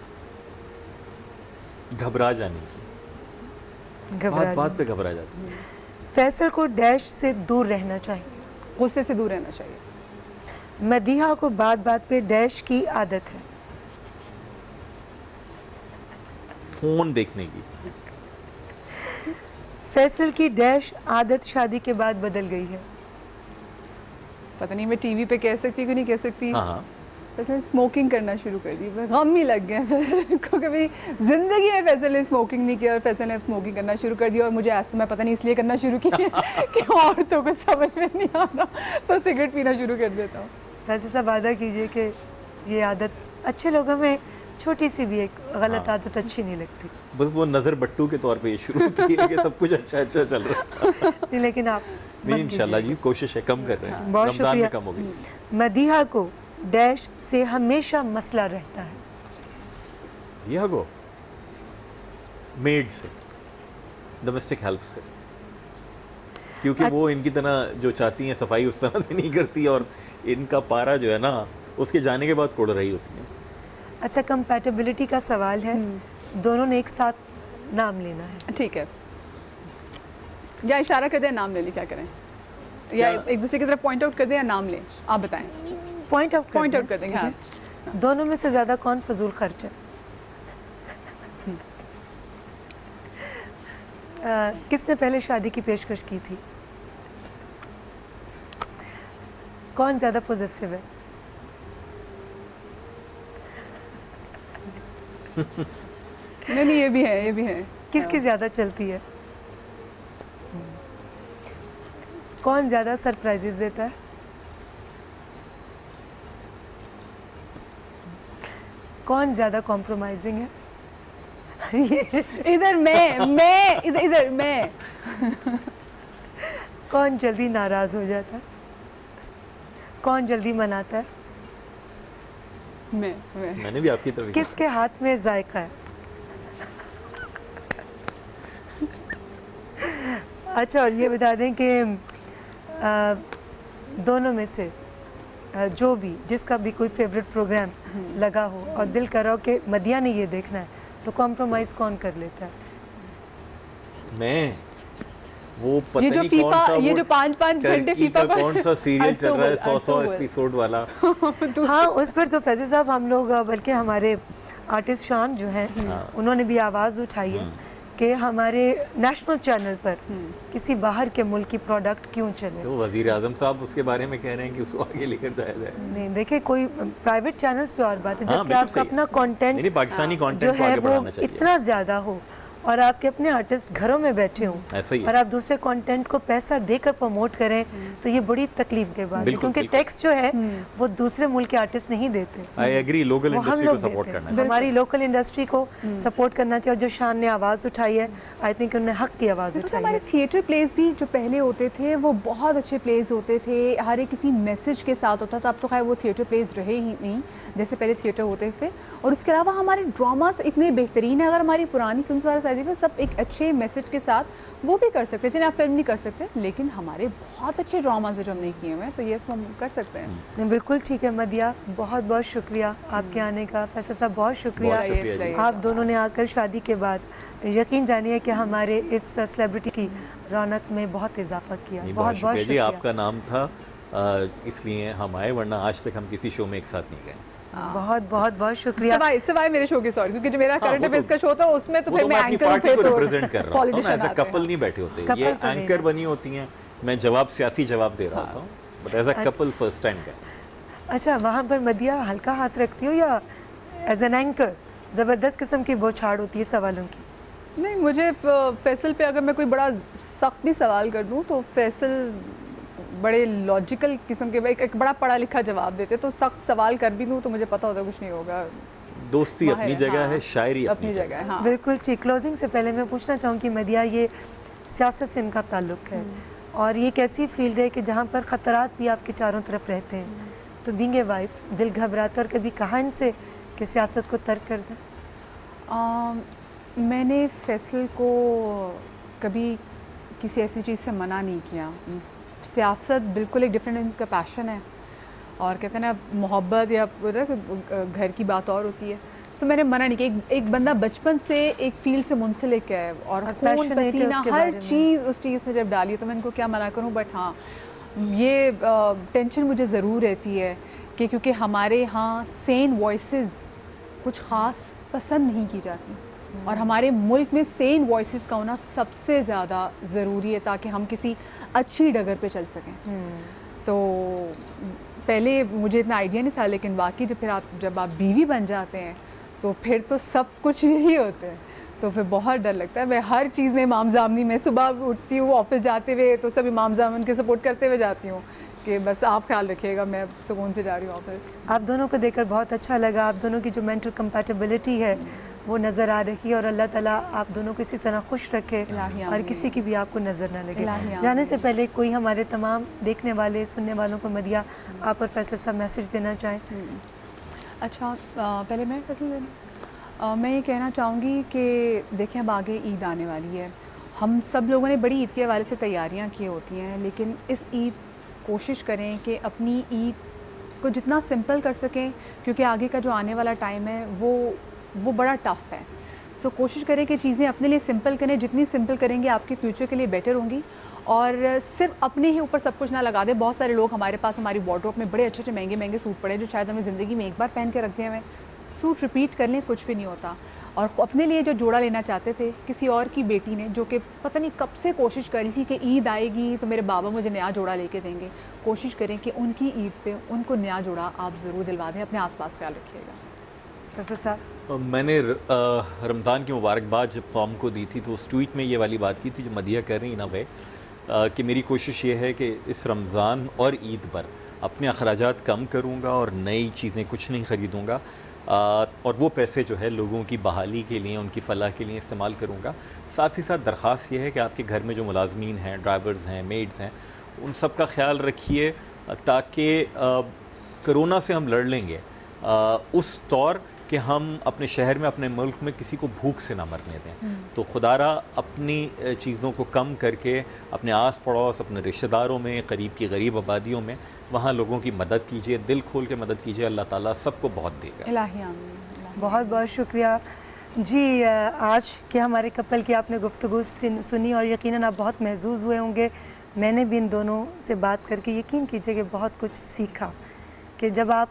घबरा जाने की, घबरा बात पे घबरा जाती है। फैसल को डैश से दूर रहना चाहिए। गुस्से से दूर रहना चाहिए। मदीहा को बात बात पे डैश की आदत है। फोन देखने की। फैसल की डैश आदत शादी के बाद बदल गई है। पता नहीं मैं टीवी पे कह सकती हूँ कि नहीं कह सकती। हाँ हाँ, फैसल ने स्मोकिंग करना शुरू कर दी, गम ही लग गए फैसल को। कभी जिंदगी में फैसल ने स्मोकिंग नहीं किया और फैसल ने स्मोकिंग करना शुरू कर दिया। और मुझे अस्थमा पता नहीं इसलिए करना शुरू किया कि औरतों को समझ में नहीं आता तो सिगरेट पीना शुरू कर देता हूँ। फैसल साहब वादा कीजिए कि ये आदत, अच्छे लोगों में छोटी सी भी एक गलत आदत अच्छी नहीं लगती। बस वो नज़र बट्टू के तौर पे ये शुरू की है कि सब कुछ अच्छा अच्छा चल रहा है। नहीं, लेकिन आप नहीं, मत इंशाल्लाह कीजिए। जी, कोशिश है, कम कर रहे हैं। बहुत रमजान में शुक्रिया। कम होगी। मदीहा को डैश से हमेशा मसला रहता है। यह गो मेड से, डोमेस्टिक हेल्प से, क्योंकि वो इनकी तरह जो चाहती हैं सफाई उस तरह से नहीं करती, और इनका पारा जो है ना उसके जाने के बाद कोड़ रही होती है। अच्छा, कंपैटिबिलिटी का सवाल है, दोनों ने एक साथ नाम लेना है। ठीक है, या इशारा कर दें, नाम ले लें, क्या करें? या एक दूसरे की तरफ पॉइंट आउट कर दें या नाम लें, आप बताएं। पॉइंट आउट पॉइंट आउट कर देंगे। हाँ, दोनों में से ज़्यादा कौन फजूल खर्च है? किसने पहले शादी की पेशकश की थी? कौन ज़्यादा पॉजिटिव है? नहीं, ये भी है, ये भी है। किसकी ज़्यादा चलती है? कौन ज़्यादा सरप्राइजेस देता है? कौन ज़्यादा कॉम्प्रोमाइजिंग है? इधर मैं इधर मैं। कौन जल्दी नाराज़ हो जाता है? कौन जल्दी मनाता है? मैं मैंने भी आपकी तरफ किसके हाथ में जायका है? अच्छा, और ये बता दें कि दोनों में से जो भी, जिसका भी कोई फेवरेट प्रोग्राम लगा हो और दिल कर रहा हो कि मदिया ने ये देखना है, तो कॉम्प्रोमाइज़ कौन कर लेता है? मैं वो पता ये जो नहीं कौन फीफा, सा, ये वो जो 5-5 घंटे टर्की फीफा का पर कौन सा सीरियल चल रहा है, 100 अक्टूबर। एपिसोड वाला। हाँ, उस पर तो फैज़ल साहब हम लोग, बल्कि हमारे आर्टिस्ट शान जो हैं उन्होंने भी आवाज़ उठाई है कि हमारे नेशनल चैनल पर किसी बाहर के मुल्क की प्रोडक्ट क्यों चले। तो वजीर आजम साहब उसके बारे में कह रहे हैं कि उसको आगे लेकर जाया जाए। नहीं, देखिए, कोई प्राइवेट चैनल्स पे और बात है, हाँ, जबकि बिल्कुल आपका सही। अपना कंटेंट नहीं, पाकिस्तानी जो कंटेंट को है आगे वो बढ़ाना चाहिए। इतना ज़्यादा हो और आपके अपने आर्टिस्ट घरों में बैठे हों ऐसा ही है। और आप दूसरे कंटेंट को पैसा देकर प्रमोट करें तो ये बड़ी तकलीफ के बात है, बिल्कुल, क्योंकि बिल्कुल। टैक्स जो है वो दूसरे मुल्क के आर्टिस्ट नहीं देते, आई एग्री, लोकल वो हम इंडस्ट्री को लोग सपोर्ट देते करना हैं। चाहिए। हमारी लोकल इंडस्ट्री को सपोर्ट करना चाहिए। और जो शान ने आवाज़ उठाई है, आई थिंक उन्होंने हक की आवाज़ तो उठाई हमारे है। थिएटर प्लेस भी जो पहले होते थे वो बहुत अच्छे प्लेस होते थे, हर एक किसी मैसेज के साथ होता था। अब तो खैर वो थिएटर प्लेस रहे ही नहीं जैसे पहले थिएटर होते थे। और उसके अलावा हमारे ड्रामास इतने बेहतरीन है, अगर हमारी पुरानी फिल्म वाला साइड देखो सब एक अच्छे मैसेज के साथ वो भी कर सकते हैं, जिन्हें आप फिल्म नहीं कर सकते, लेकिन हमारे बहुत अच्छे ड्रामास है जो हम नहीं किए हुए हैं, तो ये हम कर सकते हैं। नहीं, बिल्कुल ठीक है मदिया, बहुत बहुत शुक्रिया आपके आने का। फैसल साहब बहुत शुक्रिया, बहुत शुक्रिया जी। आप दोनों ने आकर शादी के बाद यकीन जानिए कि हमारे इस सेलिब्रिटी की रौनक में बहुत इजाफा किया। नहीं, बहुत बहुत जी, शुक्रिया। आपका नाम था इसलिए हम आए, वरना आज तक हम किसी शो में एक साथ नहीं गए। बहुत बहुत बहुत शुक्रिया। सिवाय मेरे शो के, सॉरी, क्योंकि जो मेरा करंट वो अफेयर्स तो- का शो था उसमें तो वो फिर तो मैं मैं अपनी एंकर हूं, पार्टी फिर को तो रिप्रेजेंट कर रहा था, politician एज अ आते हैं। कपल नहीं बैठे होते। Couple ये तो नहीं एंकर है। बनी होती हैं, मैं जवाब सियासी जवाब दे रहा था, but as a couple first time गए। अच्छा, वहाँ पर मदिया हल्का हाथ रखती हो या एज एन एंकर ज़बरदस्त किस्म की बौछार होती है सवालों की? नहीं, मुझे फैसल पे अगर मैं कोई बड़ा सख्त भी सवाल कर दूं तो फैसल बड़े लॉजिकल किस्म के, एक बड़ा पढ़ा लिखा जवाब देते, तो सख्त सवाल कर भी दूं तो मुझे पता होता है कुछ नहीं होगा। दोस्ती माहिर अपनी है, जगह हाँ, है, शायरी अपनी जगह है। हाँ, बिल्कुल ठीक। क्लोजिंग से पहले मैं पूछना चाहूँगी मदिया, ये सियासत से इनका ताल्लुक़ है और ये एक ऐसी फील्ड है कि जहाँ पर ख़तरात भी आपके चारों तरफ रहते हैं, तो बीइंग ए वाइफ दिल घबराता और कभी कहा इनसे कि सियासत को तर्क कर दें? मैंने फैसल को कभी किसी ऐसी चीज़ से मना नहीं किया। सियासत बिल्कुल एक डिफरेंट इनका पैशन है, और कहते हैं ना मोहब्बत या घर की बात और होती है। सो मैंने मना नहीं किया। एक बंदा बचपन से एक फील्ड से मुंसलिक है और खून passionate है पसीना उसके हर बारे में। चीज़ उस चीज़ से जब डाली तो मैं इनको क्या मना करूं। बट हाँ, ये टेंशन मुझे ज़रूर रहती है कि क्योंकि हमारे यहाँ सेन वॉइसेस कुछ ख़ास पसंद नहीं की जाती, और हमारे मुल्क में सेन वॉइसेस का होना सबसे ज़्यादा ज़रूरी है ताकि हम किसी अच्छी डगर पे चल सकें। तो पहले मुझे इतना आइडिया नहीं था, लेकिन बाकी जब आप बीवी बन जाते हैं तो फिर तो सब कुछ यही होते हैं, तो फिर बहुत डर लगता है। मैं हर चीज़ में इमाम जामनी, मैं सुबह उठती हूँ ऑफिस जाते हुए तो सब इमाम जामन के सपोर्ट करते हुए जाती हूँ कि बस आप ख्याल रखिएगा, मैं सुकून से जा रही हूँ ऑफिस। आप दोनों को देखकर बहुत अच्छा लगा। आप दोनों की जो मेंटल कंपैटिबिलिटी है वो नज़र आ रही है, और अल्लाह ताला आप दोनों को इसी तरह खुश रखे इलाही और आमीन। किसी की भी आपको नज़र ना लगे। इलाही जाने से आमीन। पहले कोई हमारे तमाम देखने वाले सुनने वालों को मदिया आप और फैसल साहब मैसेज देना चाहें? अच्छा, पहले मैं फैसल मैं ये कहना चाहूँगी कि देखिए अब आगे ईद आने वाली है। हम सब लोगों ने बड़ी ईद के हवाले से तैयारियाँ की होती हैं, लेकिन इस ईद कोशिश करें कि अपनी ईद को जितना सिंपल कर सकें, क्योंकि आगे का जो आने वाला टाइम है वो बड़ा टफ़ है। सो कोशिश करें कि चीज़ें अपने लिए सिंपल करें। जितनी सिंपल करेंगे आपके फ्यूचर के लिए बेटर होंगी, और सिर्फ अपने ही ऊपर सब कुछ ना लगा दें। बहुत सारे लोग हमारे पास हमारी वार्डरोब में बड़े अच्छे महंगे महंगे सूट पड़े जो शायद हमें ज़िंदगी में एक बार पहन के रख दिए। हमें सूट रिपीट कर लें, कुछ भी नहीं होता। और अपने लिए जो जोड़ा लेना चाहते थे, किसी और की बेटी ने, जो कि पता नहीं कब से कोशिश करी थी कि ईद आएगी तो मेरे बाबा मुझे नया जोड़ा लेके देंगे, कोशिश करें कि उनकी ईद पे उनको नया जोड़ा आप ज़रूर दिलवा दें। अपने आसपास ख्याल रखिएगा। फैसल साहब, मैंने रमज़ान की मुबारकबाद जब कौम को दी थी तो उस ट्वीट में ये वाली बात की थी जो मदिया कर रही ना भाई, कि मेरी कोशिश ये है कि इस रमज़ान और ईद पर अपने अखराजात कम करूँगा और नई चीज़ें कुछ नहीं ख़रीदूँगा, और वो पैसे जो है लोगों की बहाली के लिए, उनकी फ़लाह के लिए इस्तेमाल करूँगा। साथ ही साथ दरख्वास्त ये है कि आपके घर में जो मुलाजमीन हैं, ड्राइवर्स हैं, मेड्स हैं, उन सब का ख्याल रखिए ताकि कोरोना से हम लड़ लेंगे उस तौर कि हम अपने शहर में, अपने मुल्क में किसी को भूख से ना मरने दें। तो खुदारा अपनी चीज़ों को कम करके अपने आस पड़ोस, अपने रिश्तेदारों में, करीब की गरीब आबादियों में, वहाँ लोगों की मदद कीजिए, दिल खोल के मदद कीजिए। अल्लाह ताला सबको बहुत देगा। इलाही आमीन। बहुत बहुत शुक्रिया जी। आज के हमारे कपल की आपने गुफ्तगू सुनी और यकीनन आप बहुत महसूस हुए होंगे। मैंने भी इन दोनों से बात करके यकीन कीजिए कि बहुत कुछ सीखा कि जब आप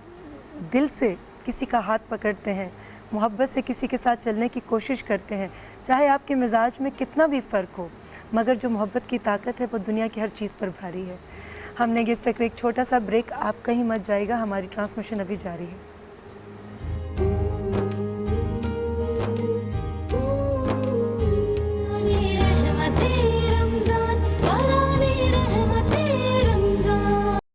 दिल से किसी का हाथ पकड़ते हैं, मोहब्बत से किसी के साथ चलने की कोशिश करते हैं, चाहे आपके मिजाज में कितना भी फ़र्क हो, मगर जो मोहब्बत की ताकत है वो दुनिया की हर चीज़ पर भारी है। हमने इस वक्त एक छोटा सा ब्रेक, आप कहीं मत जाइएगा, हमारी ट्रांसमिशन अभी जारी है।